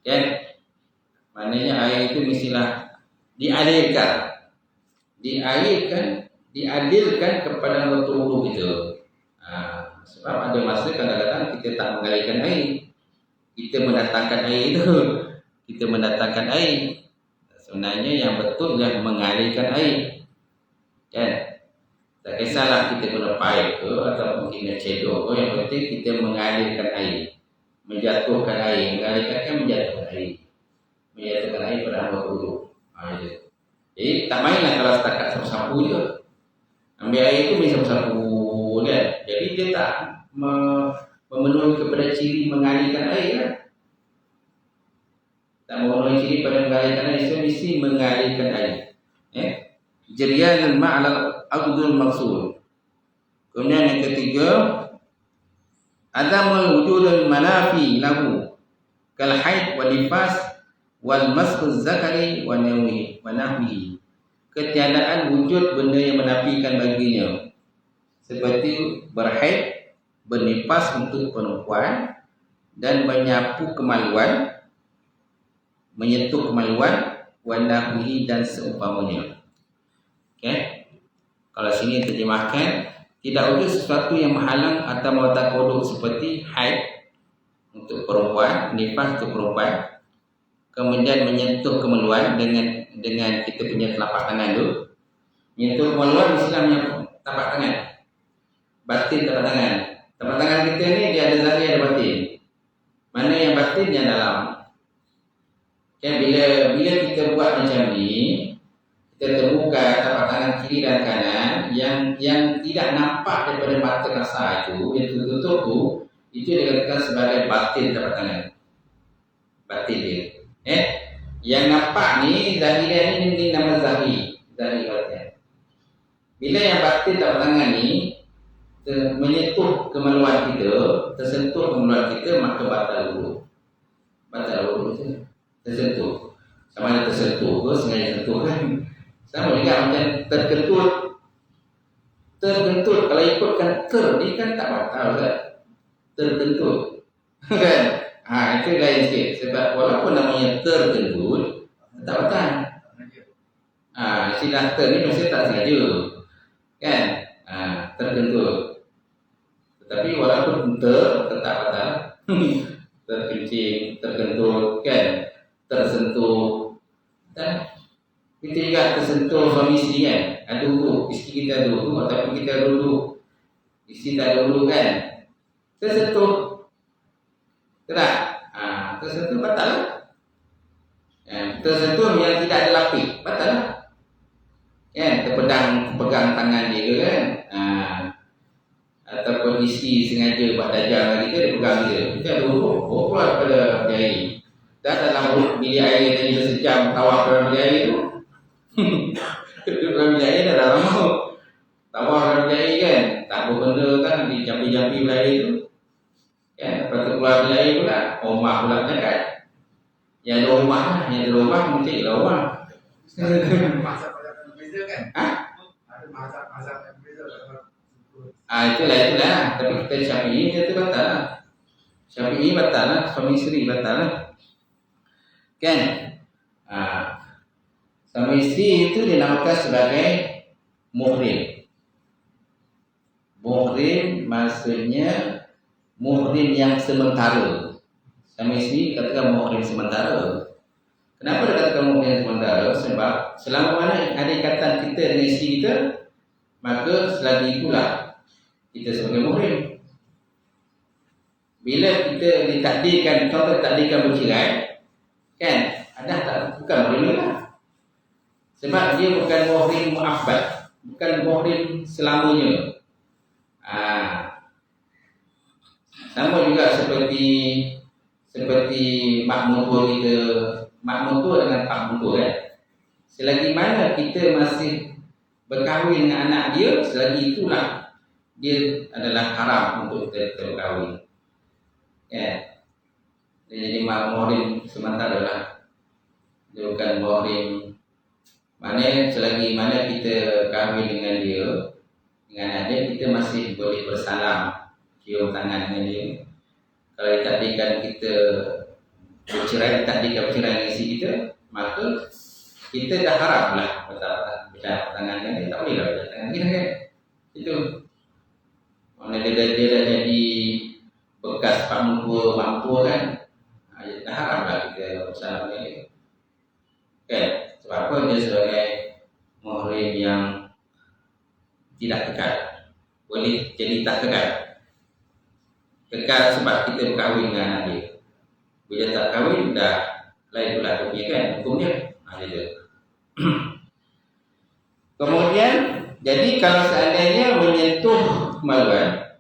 Kan? Maknanya air itu mestilah dialirkan. Dialirkan kepada anggota wudu kita. Sebab ada masa kadang-kadang kita tak mengalirkan air. Kita mendatangkan air itu. Kita mendatangkan air. Sebenarnya yang betul adalah mengalirkan air. Kan? Tak kisahlah kita guna pipe ke atau mungkin cedok ke, yang penting kita mengalirkan air. Menjatuhkan air. Menjatuhkan air. Menjatuhkan air pada anggota wudu. Jadi tak mainlah kalau setakat sapu-sapu je. Ambil air itu bisa sapu kan. Jadi dia tak memenuhi kepada ciri mengalirkan air kan. Tak memenuhi ciri pada mengalirkan air, so mesti mengalirkan air. Jariyan ma'al aqdul maksud. Kemudian yang ketiga, adamul wujudul manafi lahu kal haid wal nifas wal maskhuz zakari wa nahwi. Ketiadaan wujud benda yang menafikan baginya, seperti berhaid, bernifas untuk perempuan, dan menyapu kemaluan, menyentuh kemaluan, wa nahwi dan seumpamanya. Okay? Kalau sini terjemahkan, tidak ada sesuatu yang menghalang atau membatalkan wudu seperti haid untuk perempuan, nifas untuk perempuan, kemudian menyentuh kemaluan dengan kita punya telapak tangan tu. Menyentuh kemaluan mestilah menyentuh telapak tangan. Batin telapak tangan. Telapak tangan kita ni dia ada zahir, ada batin. Mana yang batin, yang dalam. Okay, bila kita buat macam ni, kita temukan telapak tangan kiri dan kanan yang tidak nampak daripada mata kasar itu, yang tertutup tu, itu dikatakan sebagai batin telapak tangan. Batin dia. Yang nampak ni zahiran ni nama zahir batin. Bila yang batin telapak tangan ni menyentuh kemaluan kita, tersentuh kemaluan kita, maka batal wudu. Batal wudu tu tersentuh. Sama ada tersentuh ke sengaja sentuh kan. Sama juga macam terkentut. Terkentut kalau ikutkan ni kan tak batal kan. Terkentut. Kan? Itu lain sikit. Sebab walaupun namanya terkentut, tak batal. Istilah ter ni mesti tak sengaja. Kan? Terkentut. Tetapi walaupun tetap batal. Terkencing, terkentut, kan? Tersentuh. Dan kita juga tersentuh suami isteri kan. Ada wudu, isteri kita ada wudu ataupun kita ada wudu, isteri tak ada wudu kan. Tersentuh. Tak? Tersentuh batal lah. Tersentuh yang tidak ada lapik, batal lah. Terpegang tangan dia ke kan. Ataupun isteri sengaja buat dajal kita, dia pegang dia. Kita ada wudu, keluar pada air. Dan dalam bilik air tadi bersejam tawaf dalam bilik air tu. Dalam bilik air dah lama. Tawaf dalam bilik air kan. Tak apa benda kan di jampi-jampi bilik air tu. Kan, lepas tu keluar bilik air pula. Rumah pula dekat. Yang ada rumah lah. Yang ada rumah mungkin ada rumah. Mazhab yang berbeza kan? Ada mazhab yang berbeza. Itulah. Tapi kita Syafi'i dia tu batal lah. Syafi'i batal lah. Suami isteri batal lah. Kan? Suami isteri itu dinamakan sebagai muhrim. Muhrim maksudnya muhrim yang sementara. Suami isteri katakan muhrim sementara. Kenapa dia katakan muhrim sementara? Sebab selama mana ada ikatan kita dengan isteri kita, maka selagi itulah kita sebagai muhrim. Bila kita ditakdirkan, contoh takdirkan bercerai, kan? Ada tak? Bukan muhrim lah. Sebab dia bukan muhrim mu'abbad, bukan muhrim selamanya. Sama juga seperti mak mentua kita. Mak mentua dengan pak mentua kan. Selagi mana kita masih berkahwin dengan anak dia, selagi itulah dia adalah haram untuk kita berkahwin. Ya. Dia jadi muhrim sementara lah. Dia bukan muhrim. Mana selagi mana kita kahwin dengan dia, dengan anak dia, kita masih boleh bersalam, cium tangan dengan dia. Kalau ditakdirkan kita bercerai, ditakdirkan bercerai dengan isteri kita, maka kita dah haram lah bercakap tangan dengan dia. Tak boleh lah bercakap tangan kita kan. Itu mana dia dah jadi bekas pak mampu kan. Dah haram lah kita bersalam dengan dia. Kan? Sebab apa? Dia sebagai muhrim yang tidak kekal. Boleh jadi tak kekal. Kekal sebab kita berkahwin dengan anak dia. Bila tak kahwin, dah lain pula dia punya kan hukumnya. Dia. Kemudian, jadi kalau seandainya menyentuh kemaluan,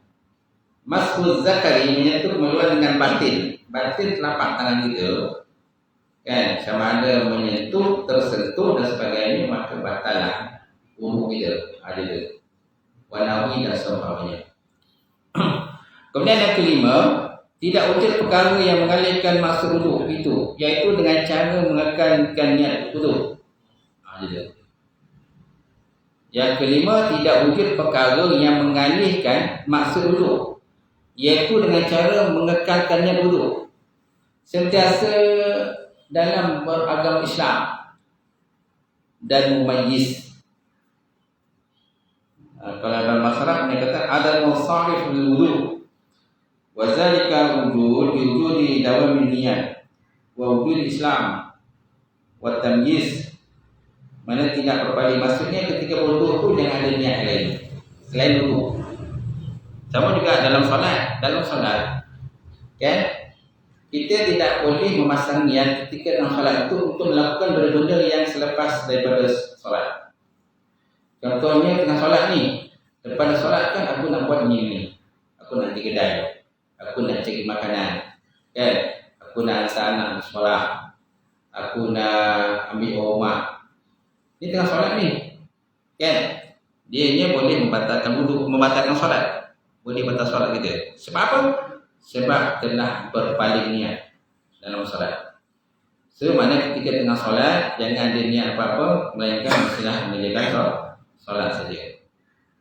masfuz zakari, menyentuh kemaluan dengan batin telapak tangan kita, kan, sama ada menyentuh, tersentuh dan sebagainya, maka batallah wudu kita. Ada wanawi dan seumpamanya. Kemudian yang kelima, tidak wujud perkara yang mengalihkan maksud wudu itu, iaitu dengan cara mengekalkan niat wudu. Yang kelima, tidak wujud perkara yang mengalihkan maksud wudu, iaitu dengan cara mengekalkan niat wudu. Sentiasa dalam beragama Islam dan mumayyiz. Kalau dalam masyarakat dia kata ada musarif wudu. Wa zalika wujudi dawamin niyat wa wujud Islam wa tamyiz. Mana tidak berbalik, maksudnya ketika wudu tu jangan ada niat lain selain wudu. Sama juga dalam solat kan, kita tidak boleh memasang niat ketika dalam solat itu untuk melakukan benda-benda yang selepas daripada solat. Contohnya tengah solat ni, lepas solat kan aku nak buat ni, aku nak pergi kedai, aku nak cari makanan, kan? Aku nak hantar anak ke sekolah, aku nak ambil rumah. Ini tengah solat ni, kan? Dia boleh membatalkan wudu, membatalkan solat, boleh batal solat kita. Sebab apa? Sebab telah berpaling niat dalam solat. So, mana ketika tengah solat jangan ada niat apa-apa, melainkan mestilah menjalankan solat saja.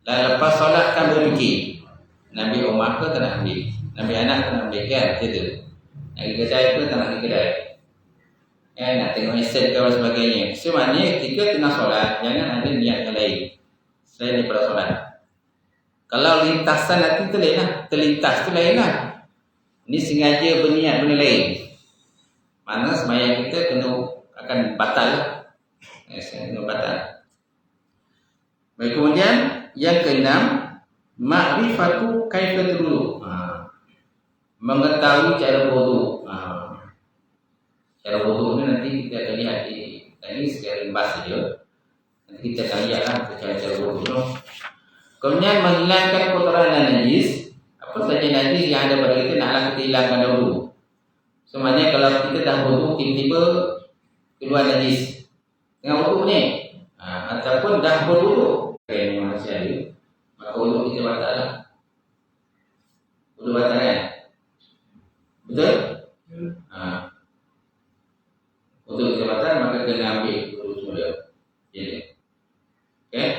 Dan lepas solat kan berfikir, nak ambil rumah ke tak nak ambil, nak ambil anak ke nak ambil, kan? Gitu. Nak pergi kedai ke tak nak pergi kedai, nak tengok aset ke dan sebagainya. So maknanya ketika tengah solat jangan ada niat yang lain selain daripada solat. Kalau lintasan nanti tu lain lah, terlintas tu lain lah. Ini sengaja berniat benda lain, mana sembahyang kita akan batal lah. Kena batal. Baik, kemudian yang keenam, ma'rifatu kaifatul wudu. Mengetahui cara wudu. Cara wudu ni nanti kita akan lihat ini secara ringkas saja. Nanti kita akan lihatlah cara wudu. Kemudian menghilangkan kotoran dan najis. Apa saja najis yang ada pada kita naklah kita hilangkan dahulu. Sebenarnya kalau kita dah wudu tiba-tiba keluar najis dengan wudu ni, ataupun dah berwudu dengan manusia ni, maka wudu kita batal lah. Wudu batal kan? Betul? Wudu kita batal, maka kena ambil wudu semula. Jadi, okay?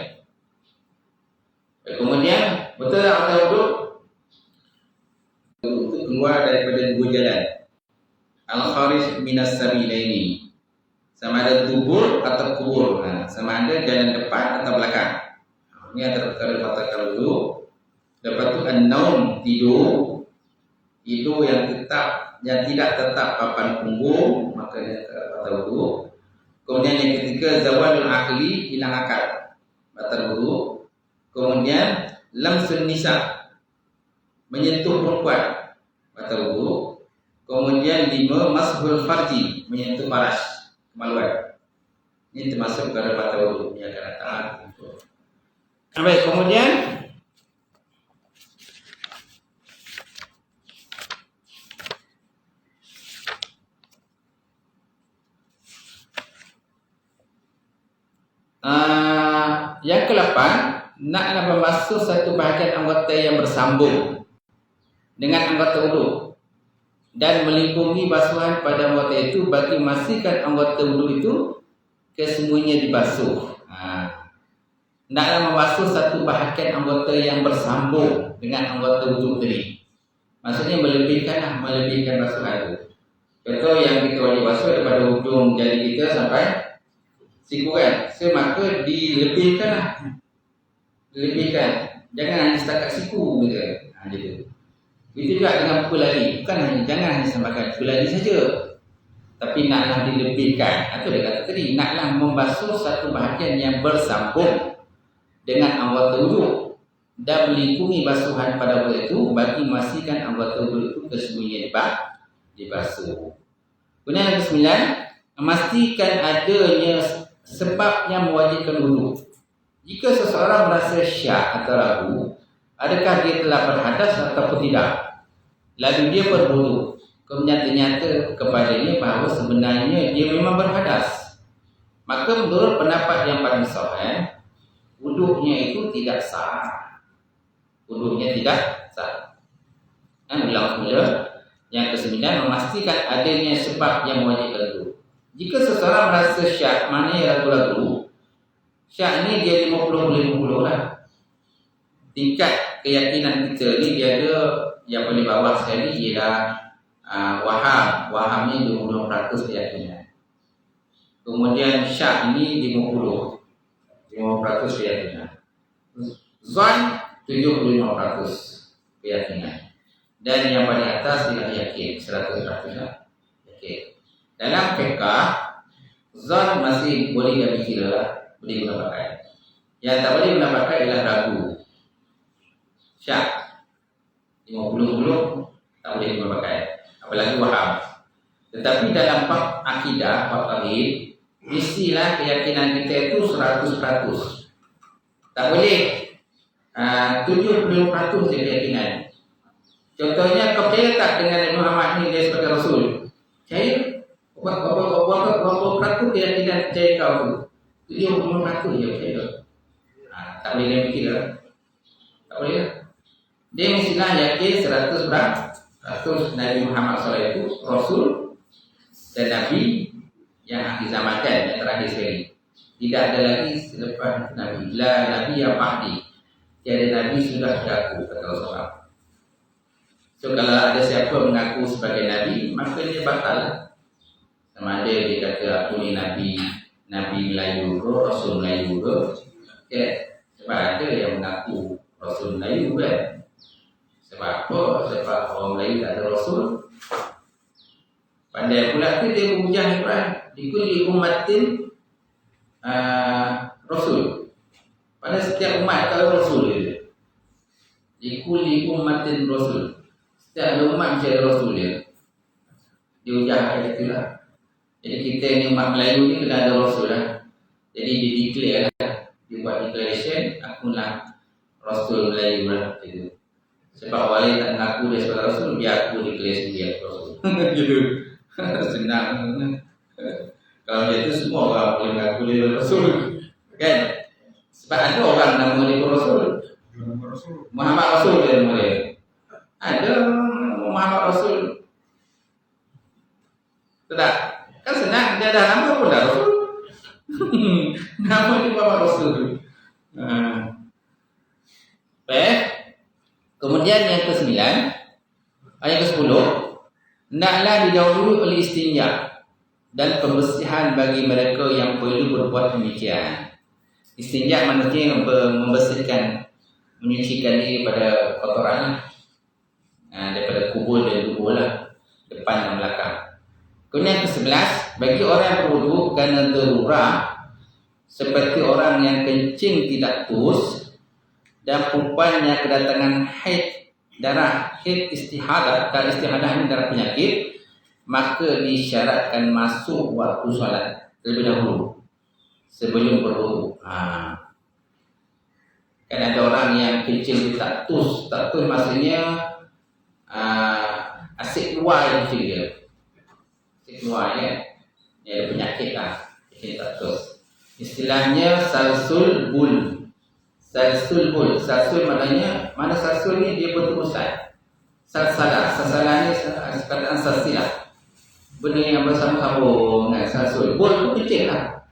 Kemudian betul tak batal wudu? Itu keluar daripada dua jalan. Al-kharij minas sabilaini, sama ada tubur atau kubur, sama ada jalan depan atau belakang. Ini antara perkara batalkan wudu. Lepas tu an-naum, tidur yang tetap, yang tidak tetap papan punggung, maka dia batal wudu. Kemudian yang ketiga zawalul akli, hilang akal, batal wudu. Kemudian lamsun nisa, menyentuh perempuan, batal wudu. Kemudian 5 mashul farji, menyentuh paras kemaluan. Ini termasuk perkara batal wudu yang akan datang. Baik, kemudian Yang ke-8, naklah membasuh satu bahagian anggota yang bersambung dengan anggota wudu dan melingkungi basuhan pada anggota itu bagi memastikan anggota wudu itu kesemuanya dibasuh. Naklah membasuh satu bahagian anggota yang bersambung dengan anggota wudu tadi. Maksudnya melebihkan basuhan itu. Contoh yang kita wajib basuh daripada hujung jari kita sampai siku kan. Maka dilebihkanlah. Jangan hanya setakat siku gitu. Gitu. Itu juga dengan kulali. Jangan hanya samakan kulali saja. Tapi naklah dilebihkan. Itu dia kata tadi, naklah membasuh satu bahagian yang bersambung dengan anggota wudu dan melingkungi basuhan pada anggota itu bagi memastikan anggota wudu itu kesemuanya dibasuh. Kemudian yang ke-9, memastikan adanya sebab yang mewajibkan wudu. Jika seseorang merasa syak atau ragu, adakah dia telah berhadas ataupun tidak, lalu dia berwudu, kemudian ternyata kepadanya bahawa sebenarnya dia memang berhadas, maka menurut pendapat yang paling sahih, wudunya itu tidak sah. Ulang semula. Yang ke-9, memastikan adanya sebab yang mewajibkan wudu. Jika seseorang merasa syak, maknanya ragu-ragu, syak ni dia 50-50 lah. Tingkat keyakinan kita ni dia ada yang paling bawah sekali ialah waham ni 20% keyakinan. Kemudian syak ni 50% keyakinan. Zon 75% keyakinan. Dan yang paling atas tidak yakin 100% yakin. Dalam fiqh zon masih boleh dikira lah, boleh guna pakai. Yang tak boleh guna pakai ialah ragu. Syak 50% tak boleh guna pakai, apalagi waham. Tetapi dalam bab akidah, bab tauhid, mestilah keyakinan kita itu 100%. Tak boleh 70% keyakinan. Contohnya, kau percaya tak dengan Nabi Muhammad ni dia sebagai Rasul? Percaya? Berapa peratus keyakinan percaya kau tu? 70% je percaya. Tak boleh dia mikir lah. Tak boleh lah. Dia mestilah yakin 100% Nabi Muhammad SAW itu Rasul dan Nabi yang akhir zaman kan, yang terakhir sekali. Tidak ada lagi selepas Nabi. La Nabi yang Mahdi. Tiada Nabi sudah berlaku, kata Rasulullah. So kalau ada siapa mengaku sebagai Nabi, maka dia batal. Sama ada dia kata aku ni Nabi Melayu ke, Rasul Melayu ke. Okay. Sebab ada yang mengaku Rasul Melayu kan. Sebab apa? Sebab orang Melayu tak ada Rasul. Pandai pula tu dia menghujah Al-Quran. Dikuli umatin Rasul. Pada setiap umat tahu Rasul dia. Dikuli umatin Rasul. Setiap umat mesti ada Rasul dia. Dia hujah ayat itulah. Jadi kita ni umat Melayu ni kena ada Rasul lah. Jadi dia declare lah. Dia buat declaration, akulah Rasul Melayu lah. Gitu. Sebab orang tak mengaku dia sebagai Rasul, biar aku declare sendiri aku Rasul. Gitu. Senang. Kalau dia tu semua orang boleh mengaku dia Rasul. Kan? Sebab ada orang nama dia Rasul. Muhammad Rasul dia nama dia. Ada Muhammad Rasul. Tak? Kan senang, dia dah nama pun dah Rasul. Nama dia Muhammad Rasul. Baik. Kemudian yang ke-9, ayat ke-10, naklah didahului oleh istinja dan pembersihan bagi mereka yang perlu berbuat demikian. Istinja maksudnya membersihkan, menyucikan diri pada kotoran daripada kubur dan dubur lah, depan dan belakang. Kemudian ke-11, bagi orang yang berwudu kerana darurat seperti orang yang kencing tidak tus dan perempuan yang kedatangan haid, darah haid istihadah, dan istihadah ini darah penyakit, maka disyaratkan masuk waktu solat terlebih dahulu sebelum berwudu. Kan ada orang yang kencing tak tus maksudnya asyik keluar yang kencing dia. Asyik keluar ya. Dia ada penyakit lah, kencing tak tus. Istilahnya salsul bul. Salsul bul. Salsul maknanya, mana salsul ni dia berterusan. Sasalah ni sekadar salsilah. Benda yang bersambung-sambung kan, salsul. Bul tu kecil lah.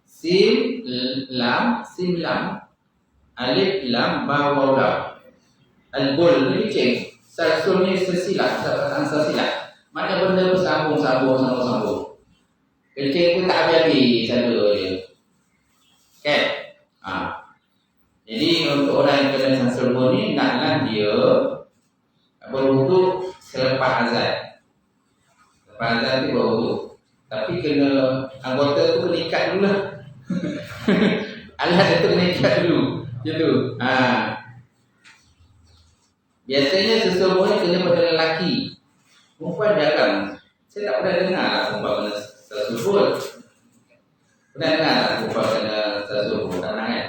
Sim lam, alif lam ba waw lam. Al-bul ni kecil. Salsul ni silsilah, salsilah. Mana benda bersambung-sambung. Kecil pun tak habis-habis satu je. Kan? Jadi untuk orang yang kena salsul bul ni, naklah dia berwuduk selepas azan. Selepas azan tu berwuduk. Tapi kena anggota tu kena ikat dulu lah. Alat tu kena ikat dulu. Macam tu. Biasanya sesungguhnya kena pada lelaki. Perempuan jarang. Saya tak pernah dengar lah perempuan kena salsul bul. Pernah dengar lah perempuan kena salsul bul? Tak pernah kan?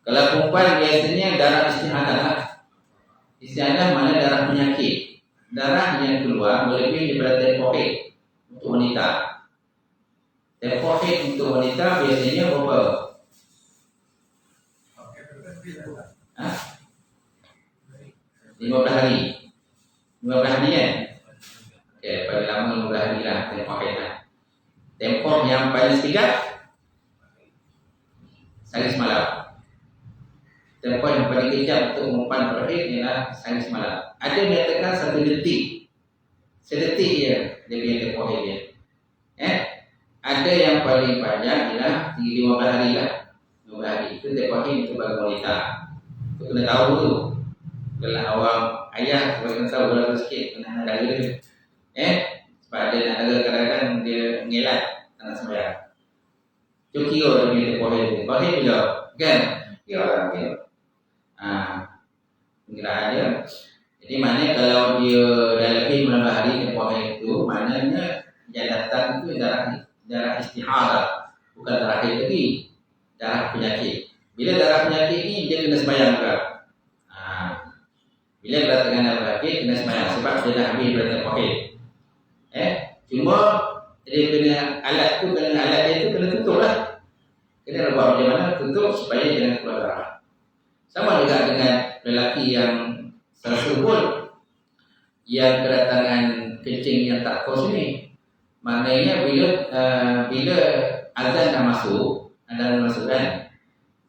Kalau perempuan biasanya darah istihadah lah. Istihadah mana darah penyakit. Darah yang keluar melebihi daripada tempoh untuk wanita. Tempoh untuk wanita biasanya berapa? 15 hari. 15 hari kan? Okey, paling lama 15 hari lah tempoh lah. Tempoh yang paling singkat sehari semalam. Tempoh yang paling kejap untuk perempuan berhaid ialah sehari semalam. Ada yang menyatakan 1 detik. Sedetik je dia punya tempoh dia. Ada yang paling panjang ialah 15 hari lah. 15 hari. Itu tempoh itu bagi wanita. Itu kena tahu tu. Kalau awam ayah kena tahu berapa sikit kena ada dia. Sebab ada nak ada kadang-kadang dia ngelat tak nak sembahyang. Tu kira dia punya tempoh dia. Bahaya bila kan? Kira. Penggiraan dia. Jadi maknanya kalau dia dah lebih 15 hari tempoh itu, maknanya yang datang itu darah istihadah, bukan darah haid lagi, darah penyakit. Bila darah penyakit ni dia kena sembahyang juga. Bila datang darah penyakit kena sembahyang sebab dia dah habis pada tempoh haid. Cuma dia kena alat dia tu kena tutup lah. Kena buat macam mana tutup supaya jangan keluar darah. Sama juga dengan lelaki yang salsul bul yang kedatangan kencing yang tak kos ni. Maknanya bila azan dah masuk kan.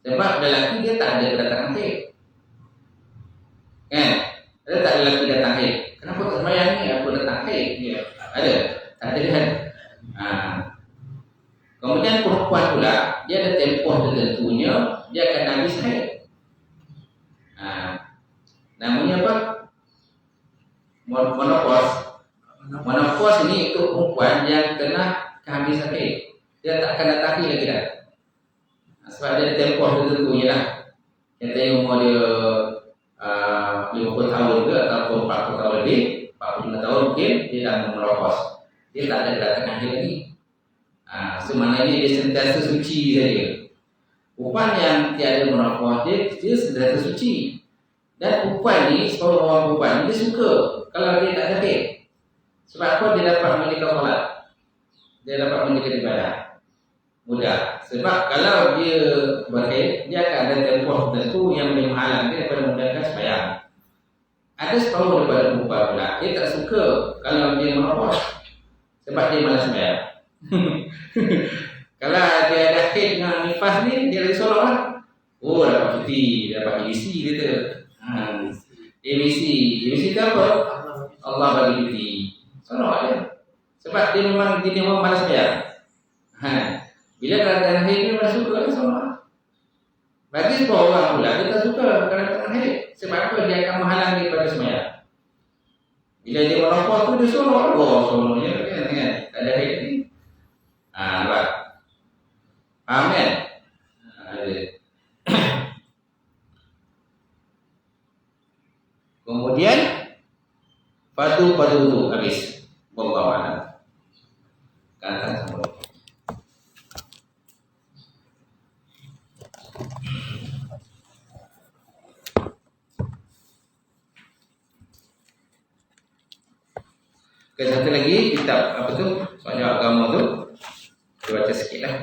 Sebab lelaki dia tak ada kedatangan haid. Kan? Ada tak lelaki datang haid? Kenapa tak sembahyang ni? Aku datang haid. Ya, ada. Tak ada kan? Kemudian perempuan pula dia ada tempoh tertentunya dia akan habis haid. Namanya apa? Menopause ini untuk perempuan yang kena kehabisan haid. Dia tak akan datang haid lagi dah. Sebab dia ada tempoh tertentunya lah. Contohnya umur dia 50 tahun ke ataupun 40 tahun lebih, 45 tahun mungkin dia dah menopause. Dia tak ada kedatangan haid lagi. Sebenarnya dia sentiasa suci saja. Perempuan yang tiada menopause dia sentiasa suci. Dan perempuan ni, separuh orang perempuan dia suka kalau dia tak ada haid. Sebab apa? Dia dapat menjaga solat, dia dapat menjaga ibadah mudah. Sebab kalau dia berhaid, dia akan ada tempoh tertentu yang boleh menghalang dia daripada menjalankan sembahyang. Ada separuh daripada perempuan pula dia tak suka kalau dia menopause sebab dia malas sembahyang. Kalau dia ada haid dengan nifas ni, dia lagi solat lah. Oh, dapat cuti, dapat ABC dia tu. ABC tu apa? Allah bagi cuti. Solat dia. Sebab dia memang malas sembahyang. Bila keadaan haid dia malas suka solat. Bagi sebuah orang pula dia tak suka keadaan haid. Sebab apa? Dia akan menghalang dia pada sembahyang. Bila dia merokok tu dia solat. Solatnya kan? Tak ada haid ni. Nampak? Faham kan? Kemudian padu tu habis pembawalan. Kata sama. Satu lagi kitab apa tu? Soal agama tu. Kita baca sikit lah.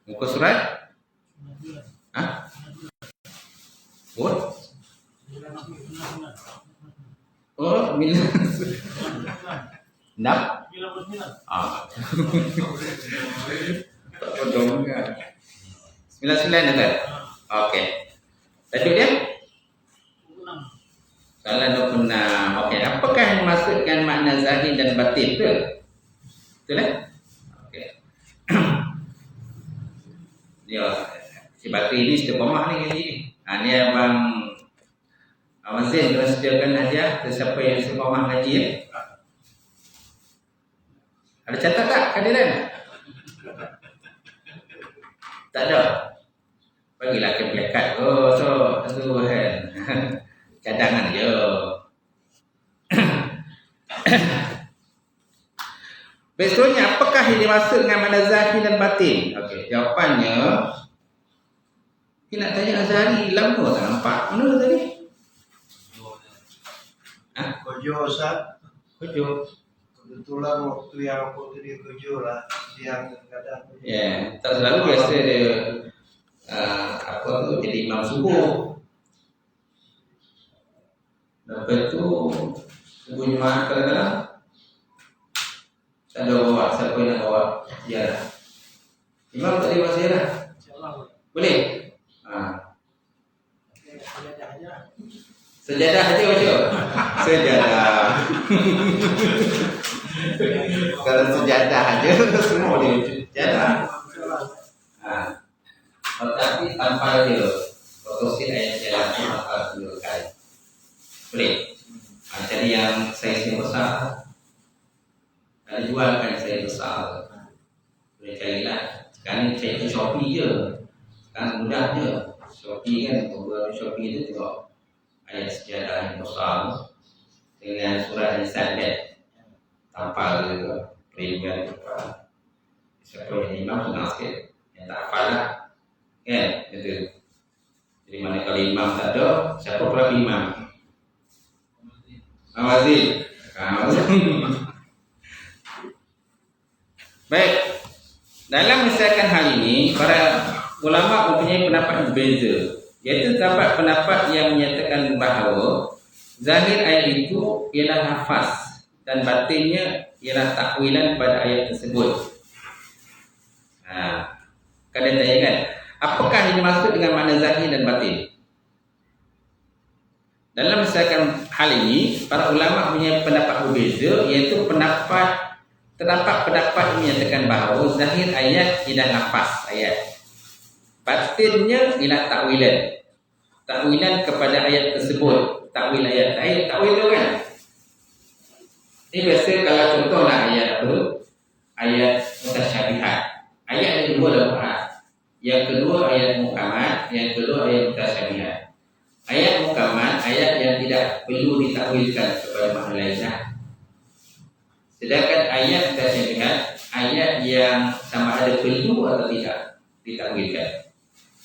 Muka surat? Hah? Oh? Oh, 9. 6? Ah. Tak bodong kan. 99 ada? Okey. Tadi dia? Salah 26. Okey, apakah yang dimaksudkan makna zahir dan batin tu? Betul tak? Okey. Dia si batin ni istiqamah ni kali ni. Ni abang Zain dah sediakan hadiah ke siapa yang istiqamah ngaji ya? Ada catat tak kehadiran? Tak ada. Bagilah ke plakat. Oh, so tu kan. Cadangan je. Besoknya apakah yang dimaksud dengan makna zahir dan batin? Okey, jawapannya kita nak tanya Azhari lama tak nampak. Mana tadi? Kerja Ustaz. Kerja. Kebetulan waktu yang aku tadi kerja lah siang kadang. Ya, tak selalu biasa dia apa tu jadi imam subuh. Lepas tu subuh Jumaat kadang-kadang tak ada bawa, siapa yang nak bawa ziarah. Imam tak boleh bawa ziarah? Boleh? Sejadah aja baca. Sejadah. Kalau sejadah aja semua boleh sejadah. Tetapi tanpa dia fotosin ayat jalan maka dua kali. Boleh. Jadi yang saiz besar ada jual kan saiz besar. Boleh carilah. Sekarang cari Shopee je. Sekarang mudah je. Shopee kan, pembuat Shopee itu juga ayat sejadah yang besar dengan surat yang sandat tampal ke perincian apa. Siapa yang imam senang sikit, yang tak hafal lah kan, gitu. Jadi mana kalau imam tak ada, siapa pula imam? Awazil. Baik, dalam misalkan hal ini para ulama mempunyai pendapat yang berbeza. Iaitu terdapat pendapat yang menyatakan bahawa zahir ayat itu ialah lafaz dan batinnya ialah takwilan pada ayat tersebut. Kalian tak ingat apakah yang dimaksud dengan makna zahir dan batin? Dalam misalkan hal ini, para ulama punya pendapat berbeza, iaitu terdapat pendapat yang menyatakan bahawa zahir ayat ialah lafaz ayat. Batinnya ialah takwilan kepada ayat tersebut. Takwil ayat takwil tu kan. Ini biasa kalau contohlah ayat apa? Ayat mutasyabihat. Ayat yang kedua adalah Quran. Yang kedua ayat muhkamat, yang kedua ayat mutasyabihat. Ayat muhkamat ayat yang tidak perlu ditakwilkan kepada makna lainnya. Sedangkan ayat mutasyabihat ayat yang sama ada perlu atau tidak ditakwilkan.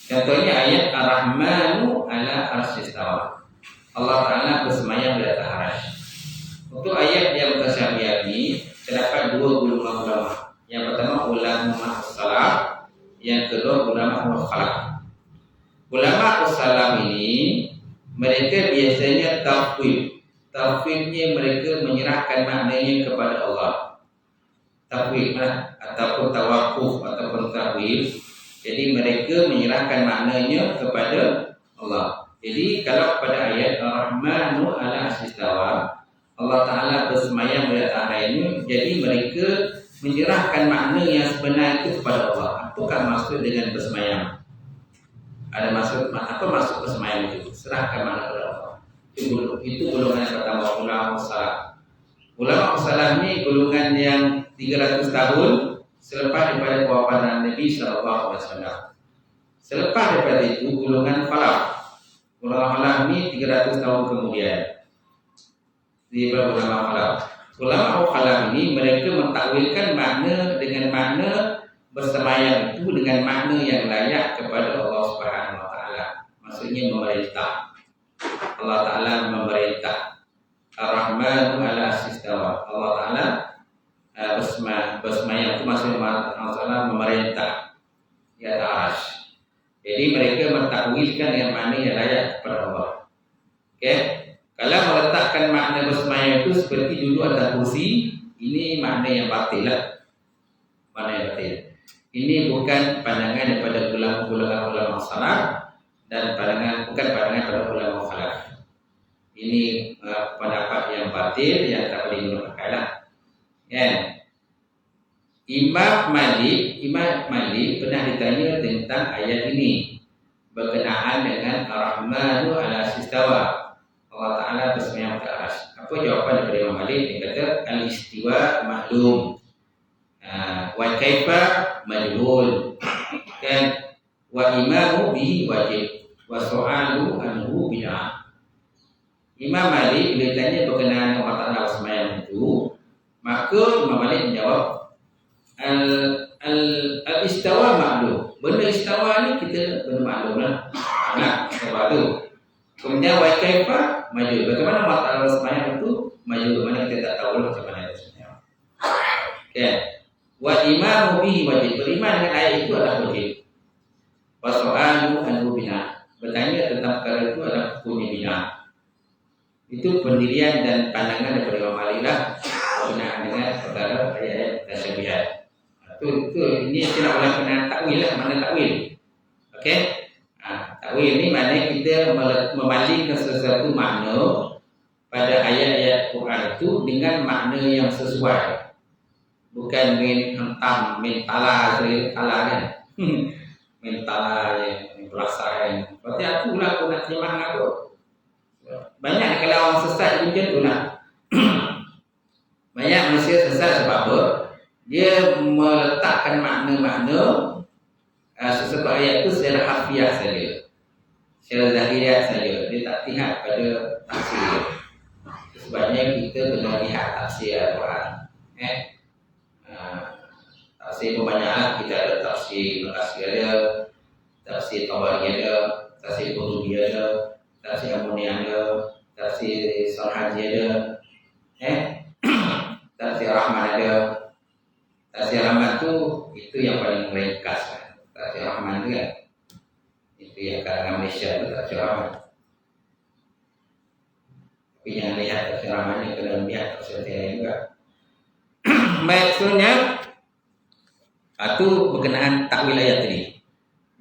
Contohnya ayat Ar-Rahmanu ala arsyistawa. Allah Ta'ala bersemayam di atas arasy. Untuk ayat yang mutasyabihat ini terdapat dua golongan ulama. Yang pertama ulama salaf, yang kedua ulama khalaf. Ulama salaf ini mereka biasanya tafwid. Tafwidnya mereka menyerahkan maknanya kepada Allah. Tafwid ataupun tawakuf ataupun tafwid. Jadi mereka menyerahkan maknanya kepada Allah. Jadi kalau pada ayat Ar-Rahmanu ala arsyistawa, Allah Ta'ala bersemayam di atas airnya, jadi mereka menyerahkan makna yang sebenar itu kepada Allah. Apakah maksud dengan bersemayam? Ada maksud apa maksud bersemayam itu? Serahkan makna kepada Allah. Itu golongan yang pertama, ulama salaf. Ulama salaf ini golongan yang 300 tahun selepas daripada kewafatan Nabi SAW. Selepas daripada itu golongan khalaf. Ulama ini 300 tahun kemudian. Di ulama khalaf. Ulama khalaf ini mereka mentakwilkan makna dengan makna bersemayam itu dengan makna yang layak kepada Allah Subhanahu wa taala. Maksudnya memerintah. Allah taala memerintah. Ar-Rahmanu 'ala istawa. Allah taala bersemayam itu maksudnya Allah taala memerintah di atas. Jadi mereka mentakwilkan yang makna yang layak kepada Allah. Okey. Kalau meletakkan makna bersemayam itu seperti duduk atas kursi, ini makna yang batil lah. Makna yang batil. Ini bukan pandangan daripada ulama salaf dan bukan pandangan daripada ulama khalaf. Ini pendapat yang batil yang tak boleh digunakan lah. Ya. Imam Malik pernah ditanya tentang ayat ini berkenaan dengan Ar-Rahmanu 'ala istawa. Allah Ta'ala bersemayam ke atas. Apa jawapan daripada Imam Malik? Dia kata al-istiwa maklum, wa kaifa majhul, dan wa imamu bihi wajib, wa su'alu anhu bid'ah. Imam Malik bila ditanya berkenaan Allah Ta'ala bersemayam itu, maka Imam Malik menjawab al-istawa maklum. Benda istawa ni kita benda maklum lah. Istawa tu. Kemudian wa kaifa majhul. Bagaimana Allah Ta'ala bersemayam itu majhul, mana kita tak tahu lah macam mana bersemayam. Okay. Wa imanu bihi wajib. Beriman dengan ayat itu adalah wajib. Wa su'alu anhu bina. Bertanya tentang perkara itu adalah hukumnya bina. Itu pendirian dan pandangan daripada Imam Malik lah berkenaan dengan perkara ayat-ayat tasyabihat. Ini istilah ulama kena takwil lah, mana takwil. Okey. Takwil ni maknanya kita membandingkan sesuatu makna pada ayat-ayat Quran itu dengan makna yang sesuai. Bukan main hentam, main tala kan. Main tala yang perasaan. Berarti aku nak terjemah dengan aku. Banyak kalau orang sesat macam tu lah. Banyak manusia sesat sebab apa? Dia meletakkan makna-makna sesuatu ayat itu secara harfiah saja, secara zahiriah saja. Dia tak lihat pada tafsir. Sebabnya kita kena lihat tafsir Al-Quran. Tafsir banyaklah. Kita ada tafsir Al-Qasir ada, tafsir Tabari ada, tafsir Qurtubi ada, tafsir Amuni ada, tafsir Sarhaji ada, tafsir Rahman ada. Tafsir Rahman itu yang paling ringkas kan. Tafsir Rahman itu kan, itu yang kalangan Malaysia itu tafsir Rahman. Tapi jangan lihat tafsir Rahman ini, kena lihat tafsir lain juga. Maksudnya itu berkenaan takwil ayat tadi.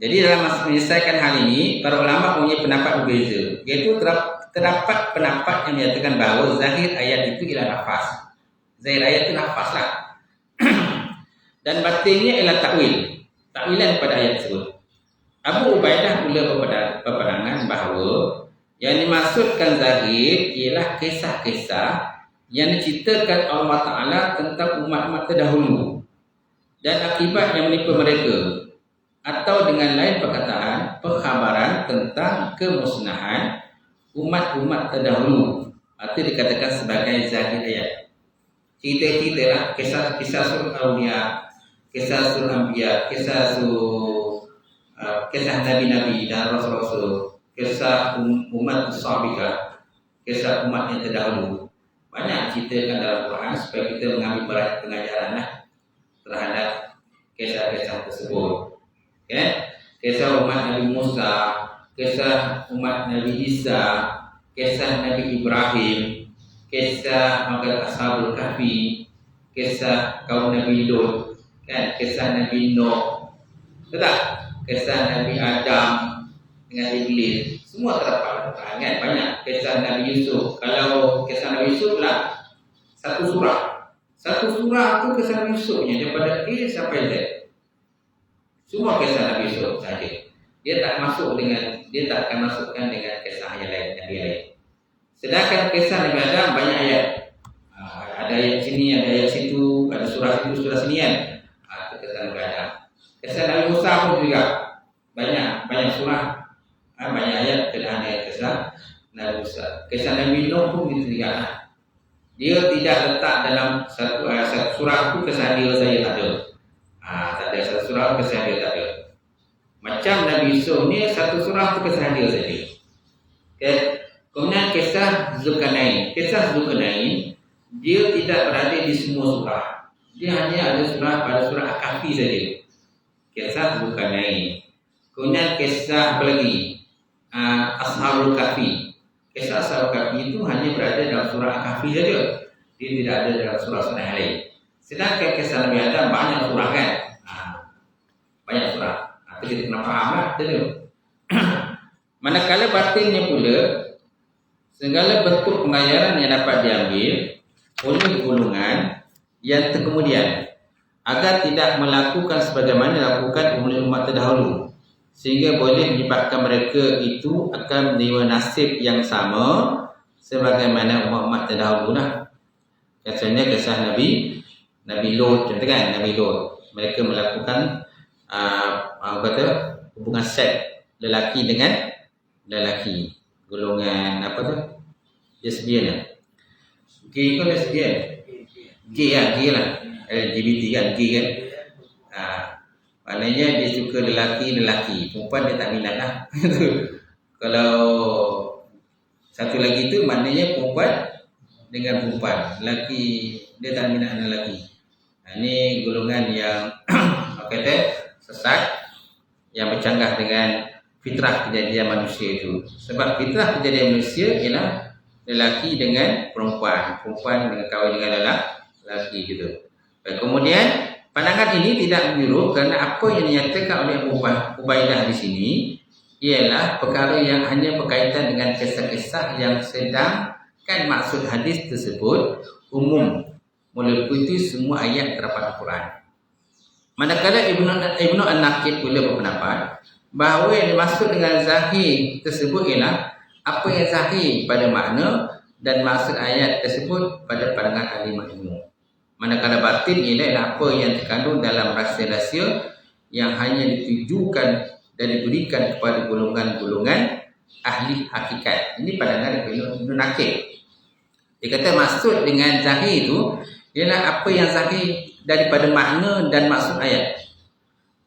Jadi dalam menyelesaikan hal ini, para ulama punya pendapat berbeza. Iaitu terdapat pendapat yang menyatakan bahawa zahir ayat itu ialah nafas. Zahir ayat itu nafas lah. Dan batinnya ialah takwil. Takwilan pada ayat tersebut. Abu Ubaidah pula berpandangan bahawa yang dimaksudkan zahir ialah kisah-kisah yang diceritakan Allah Ta'ala tentang umat-umat terdahulu dan akibat yang menimpa mereka, atau dengan lain perkataan, perkhabaran tentang kemusnahan umat-umat terdahulu. Itu dikatakan sebagai zahir ayat. Cerita-cerita lah, kisah surah Awliya, kisah surah Anbiya, kisah Nabi-Nabi dan Rasul-Rasul, kisah umat sahabat, kisah umat yang terdahulu. Banyak ceritakan dalam Quran supaya kita mengambil pengajaran lah terhadap kisah-kisah tersebut. Kisah umat Nabi Musa, kisah umat Nabi Isa, kisah Nabi Ibrahim, kisah Ashabul Kahfi, kisah kaum Nabi Lut, kisah Nabi Nuh, kisah Nabi Adam dengan Iblis, semua terdapat kan? Banyak kisah Nabi Yusuf. Kalau kisah Nabi Yusuf lah satu surah tu kisah Nabi Yusufnya daripada A sampai Z. Semua kisah Nabi Yusuf saja. Dia tak akan masukkan dengan kisah yang lain, Nabi lain. Sedangkan kisah Nabi Adam banyak ayat. Ada ayat sini, ada ayat situ, ada surah situ, surah sini kan. Itu kisah Nabi Adam. Kisah Nabi Musa pun juga banyak surah, banyak ayat. Kerana kisah kisah Nabi Musa. Kisah Nabi Nuh pun gitu juga. Dia tidak letak dalam satu surah itu kisah dia saja tak ada. Tak ada satu surah kisah dia tak ada. Macam Nabi Yusuf ni satu surah itu kisah dia saja. Okay. Kemudian kisah Zulkarnain. Kisah Zulkarnain dia tidak berada di semua surah. Dia hanya ada surah pada surah Al-Kahfi saja. Kisah Zulkarnain. Kemudian kisah apa lagi? Ashabul Kahfi. Kisah Ashabul Kahfi itu hanya berada dalam surah Al-Kahfi saja. Dia tidak ada dalam surah-surah yang lain. Sedangkan kisah Nabi Adam banyak surah kan? Banyak surah. Itu kita kena faham lah. Manakala batinnya pula, segala bentuk pengajaran yang dapat diambil oleh golongan yang terkemudian agar tidak melakukan sebagaimana dilakukan oleh umat terdahulu, sehingga boleh menyebabkan mereka itu akan menerima nasib yang sama sebagaimana umat-umat terdahulu lah. Contohnya kisah Nabi Lot, contoh kan, Nabi Lot, mereka melakukan hubungan seks lelaki dengan lelaki, golongan apa tu? Lesbian lah. Gay kan lesbian? Gay lah. LGBT kan, gay kan. Maknanya dia suka lelaki-lelaki, perempuan dia tak minat lah. Kalau satu lagi tu maknanya perempuan dengan perempuan, lelaki dia tak minat dengan lelaki. Ini golongan yang kata sesat, yang bercanggah dengan fitrah kejadian manusia itu. Sebab fitrah kejadian manusia ialah lelaki dengan perempuan, perempuan dengan kahwin dengan lelaki gitu. Dan kemudian pandangan ini tidak menyuruh kerana apa yang dinyatakan oleh Ubaidah di sini ialah perkara yang hanya berkaitan dengan kisah-kisah yang sedangkan maksud hadis tersebut umum meliputi semua ayat terdapat Al-Quran. Manakala Ibnu An-Naqib pula berpendapat bahawa yang dimaksud dengan zahir tersebut ialah apa yang zahir pada makna dan maksud ayat tersebut pada pandangan ahli ilmu. Manakala batin ialah apa yang terkandung dalam rahsia-rahsia yang hanya ditujukan dan diberikan kepada golongan-golongan ahli hakikat. Ini pandangan Ibnu Naqib. Dia kata maksud dengan zahir itu ialah apa yang zahir daripada makna dan maksud ayat.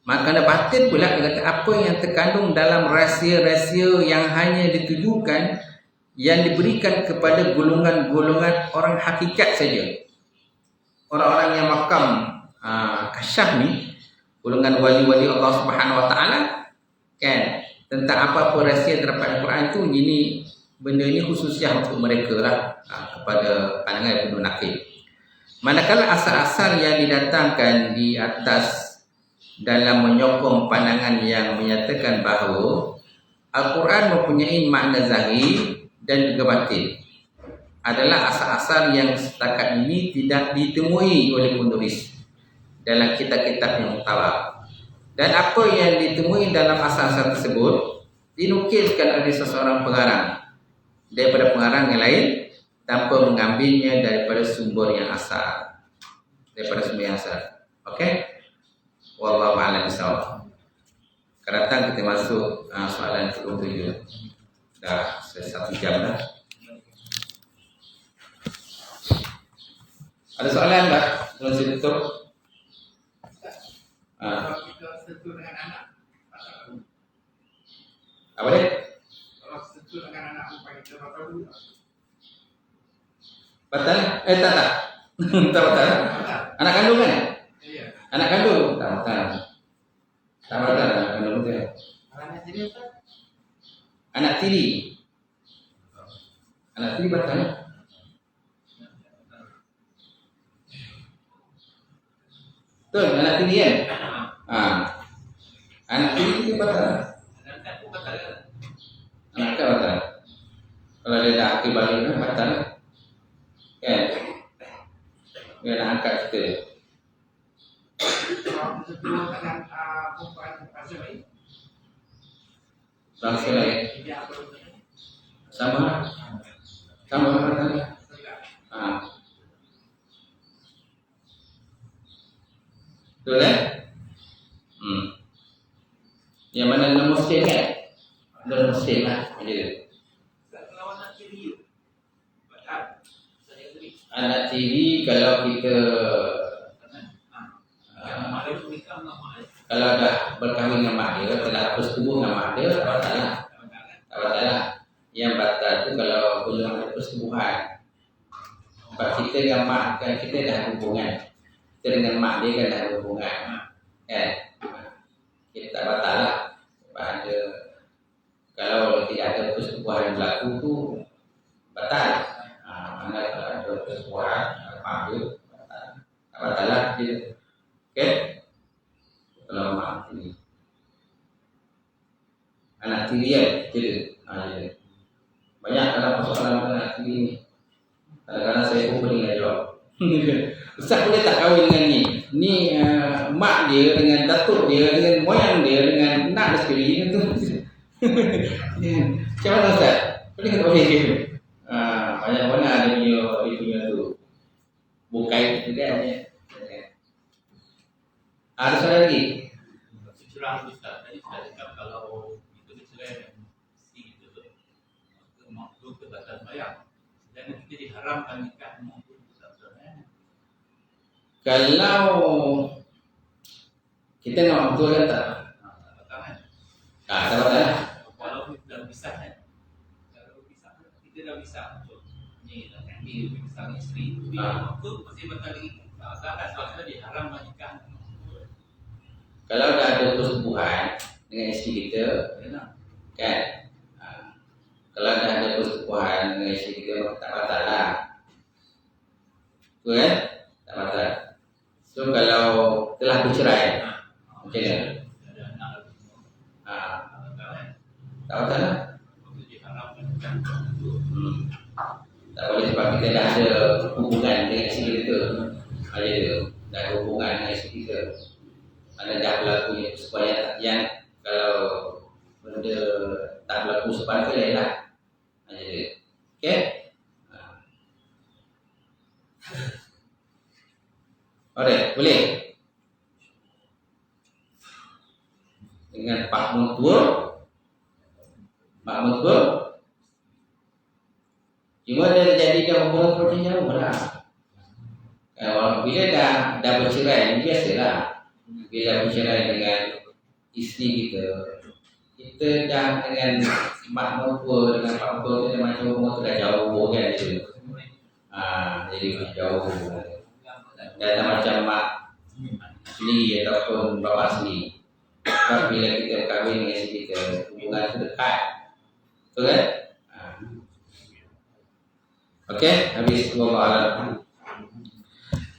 Maka batin pula dia kata apa yang terkandung dalam rahsia-rahsia yang hanya ditujukan yang diberikan kepada golongan-golongan orang hakikat saja. Orang-orang yang makam kasyaf ni, golongan wali-wali Allah Subhanahu Wa Taala kan, tentang apa-apa rahsia terdapat Al-Quran tu, ini benda ni khususnya untuk mereka lah, kepada pandangan Ibnu Naqib. Manakala asal-asal yang didatangkan di atas dalam menyokong pandangan yang menyatakan bahawa Al-Quran mempunyai makna zahir dan juga batin adalah asal-asal yang setakat ini tidak ditemui oleh penulis dalam kitab-kitab yang mutawar. Dan apa yang ditemui dalam asal-asal tersebut dinukilkan oleh seseorang pengarang daripada pengarang yang lain tanpa mengambilnya daripada sumber yang asal. Okey? Wallahu a'lam bishawab. Akan datang kita masuk soalan ke-7. Dah 1 jam dah. Ada soalan tak? Kalau saya tutup. Kalau kita setuju dengan anak, Apa dia? kalau setuju dengan anak bukan kita batal dulu. Batal? Tak. Tak batal. Anak kandung kan? Iya. Anak kandung? Tak batal. Tak batal anak kandung dia. Anak sini apa? Anak tiri. Anak tiri batal. Betul, anak tiri kan? Anak tiri itu batal. Anak kan batal. Kalau dia dah akil balik kan batal. Kan? Dia nak angkat kita. Kalau setuju dengan perempuan bangsa lain, Bangsa lain. dia apa? Sama batal. Betul kan? Yang mana non-Muslim kan? Non-Muslim lah. anak tiri kalau kita kalau dah berkahwin dengan mak dia, telah bersetubuh dengan mak dia, tak masalah. Tak masalah. Yang batal tu kalau belum ada persetubuhan. Sebab kita dengan mak kan kita dah ada hubungan. Kita dengan mak dia kan dah ada hubungan. Kan? Kita tak batal lah. Sebab ada, kalau tidak ada persetubuhan yang berlaku tu batal. Mana kalau ada persetubuhan mak dia batal. Tak batal lah dia. Okay? Kalau mak tiri, anak tiri kan jadi banyak dalam persoalan anak tiri ni. Kadang-kadang saya pun boleh jawab. Ustaz boleh tak kahwin dengan ni mak dia dengan datuk dia dengan moyang dia dengan nak dia sekali tu. Macam mana Ustaz? Boleh tak boleh? Banyak mana dia punya tu bukai tu kan. Ada soalan lagi? Curang Ustaz tadi sudah cakap kalau kita bercerai dengan isteri kita makhluk kebatal bayar. Dan kita diharamkan nikah makhluk kebatal bayar. Kalau kita nak betul kan tak? Batal kan? Tak batal lah. Kalau kita dah pisah kan? Kalau pisah kita dah pisah untuk ni lelaki pisah dengan isteri. Tapi makhluk masih batal lagi. Tak batal kan? Sebab kita diharamkan nikah. Kalau dah ada persetubuhan dengan isteri kita, kan? Kalau dah ada persetubuhan dengan isteri kita, maka tak batal lah. Betul kan? Tak batal. So kalau telah bercerai, macam mana? Tak batal lah. Tak boleh sebab kita dah ada hubungan dengan isteri kita. Dah ada hubungan dengan isteri kita. Ada dah berlaku supaya yang kalau benda tak berlaku sebab tu lah. Jadi, okey. Alright, boleh. Dengan pak mentua, mak mentua. Cuma dia jadikan hubungan seperti jauh lah. Bila dah bercerai, biasalah. Bila bercerai dengan isteri kita, kita dah dengan mak mertua dengan pak mertua tu macam hubungan tu dah jauh kan dia. Jadi jauh. Dah tak macam mak asli ataupun bapa asli. Sebab bila kita berkahwin dengan isteri kita, hubungan tu dekat. Betul kan? Okey, habis wallahu a'lam.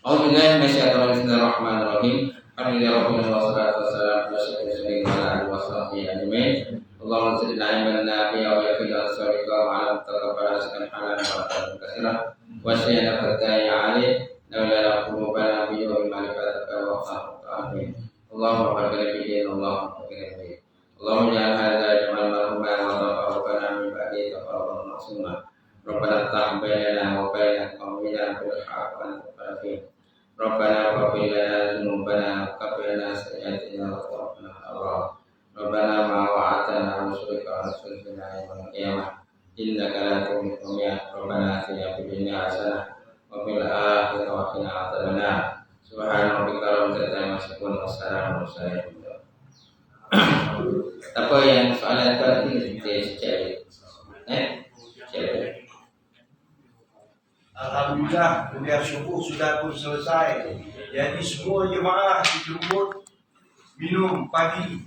Bismillahirrahmanirrahim. Alhamdulillahirabbil alamin wassalatu wassalamu ala asyrofil anbiya'i wal mursalin ajmain. Allahumma zidna ilman nafi'an wa yaqinan sadiqan wa 'ala taqabbal rizqan halalan wa barakatan katsiran wa sayyana fataya 'alaihi nawala qulubana bi nuril ma'rifatika wa ta'amin. Allahumma barik fi Allahumma barik fi Allahumma ja'al hadza jam'an marhuman wa taqabbal min ba'di taqabbal maksuma. Rabbana taqabbal wa baina qawmina bil haqqi wa bil Rabbana waghfir lana dzunubana wa kaffir 'anna sayyi'atina wa tawaffana ma'al Rabbana ma wa'adtana rusulaka wa rasulina yawmal qiyamah innaka la tukhlifu al-mi'ad. Rabbana atina fid dunya hasanah wa fil akhirati wa qina adzabannar. Subhana rabbika rabbil izzati amma yasifun wa salamun 'alal mursalin. Apa yang soalan tadi kita cari? Cari. Alhamdulillah, kuliah syukur sudah pun selesai. Jadi semua jemaah dijemput minum pagi.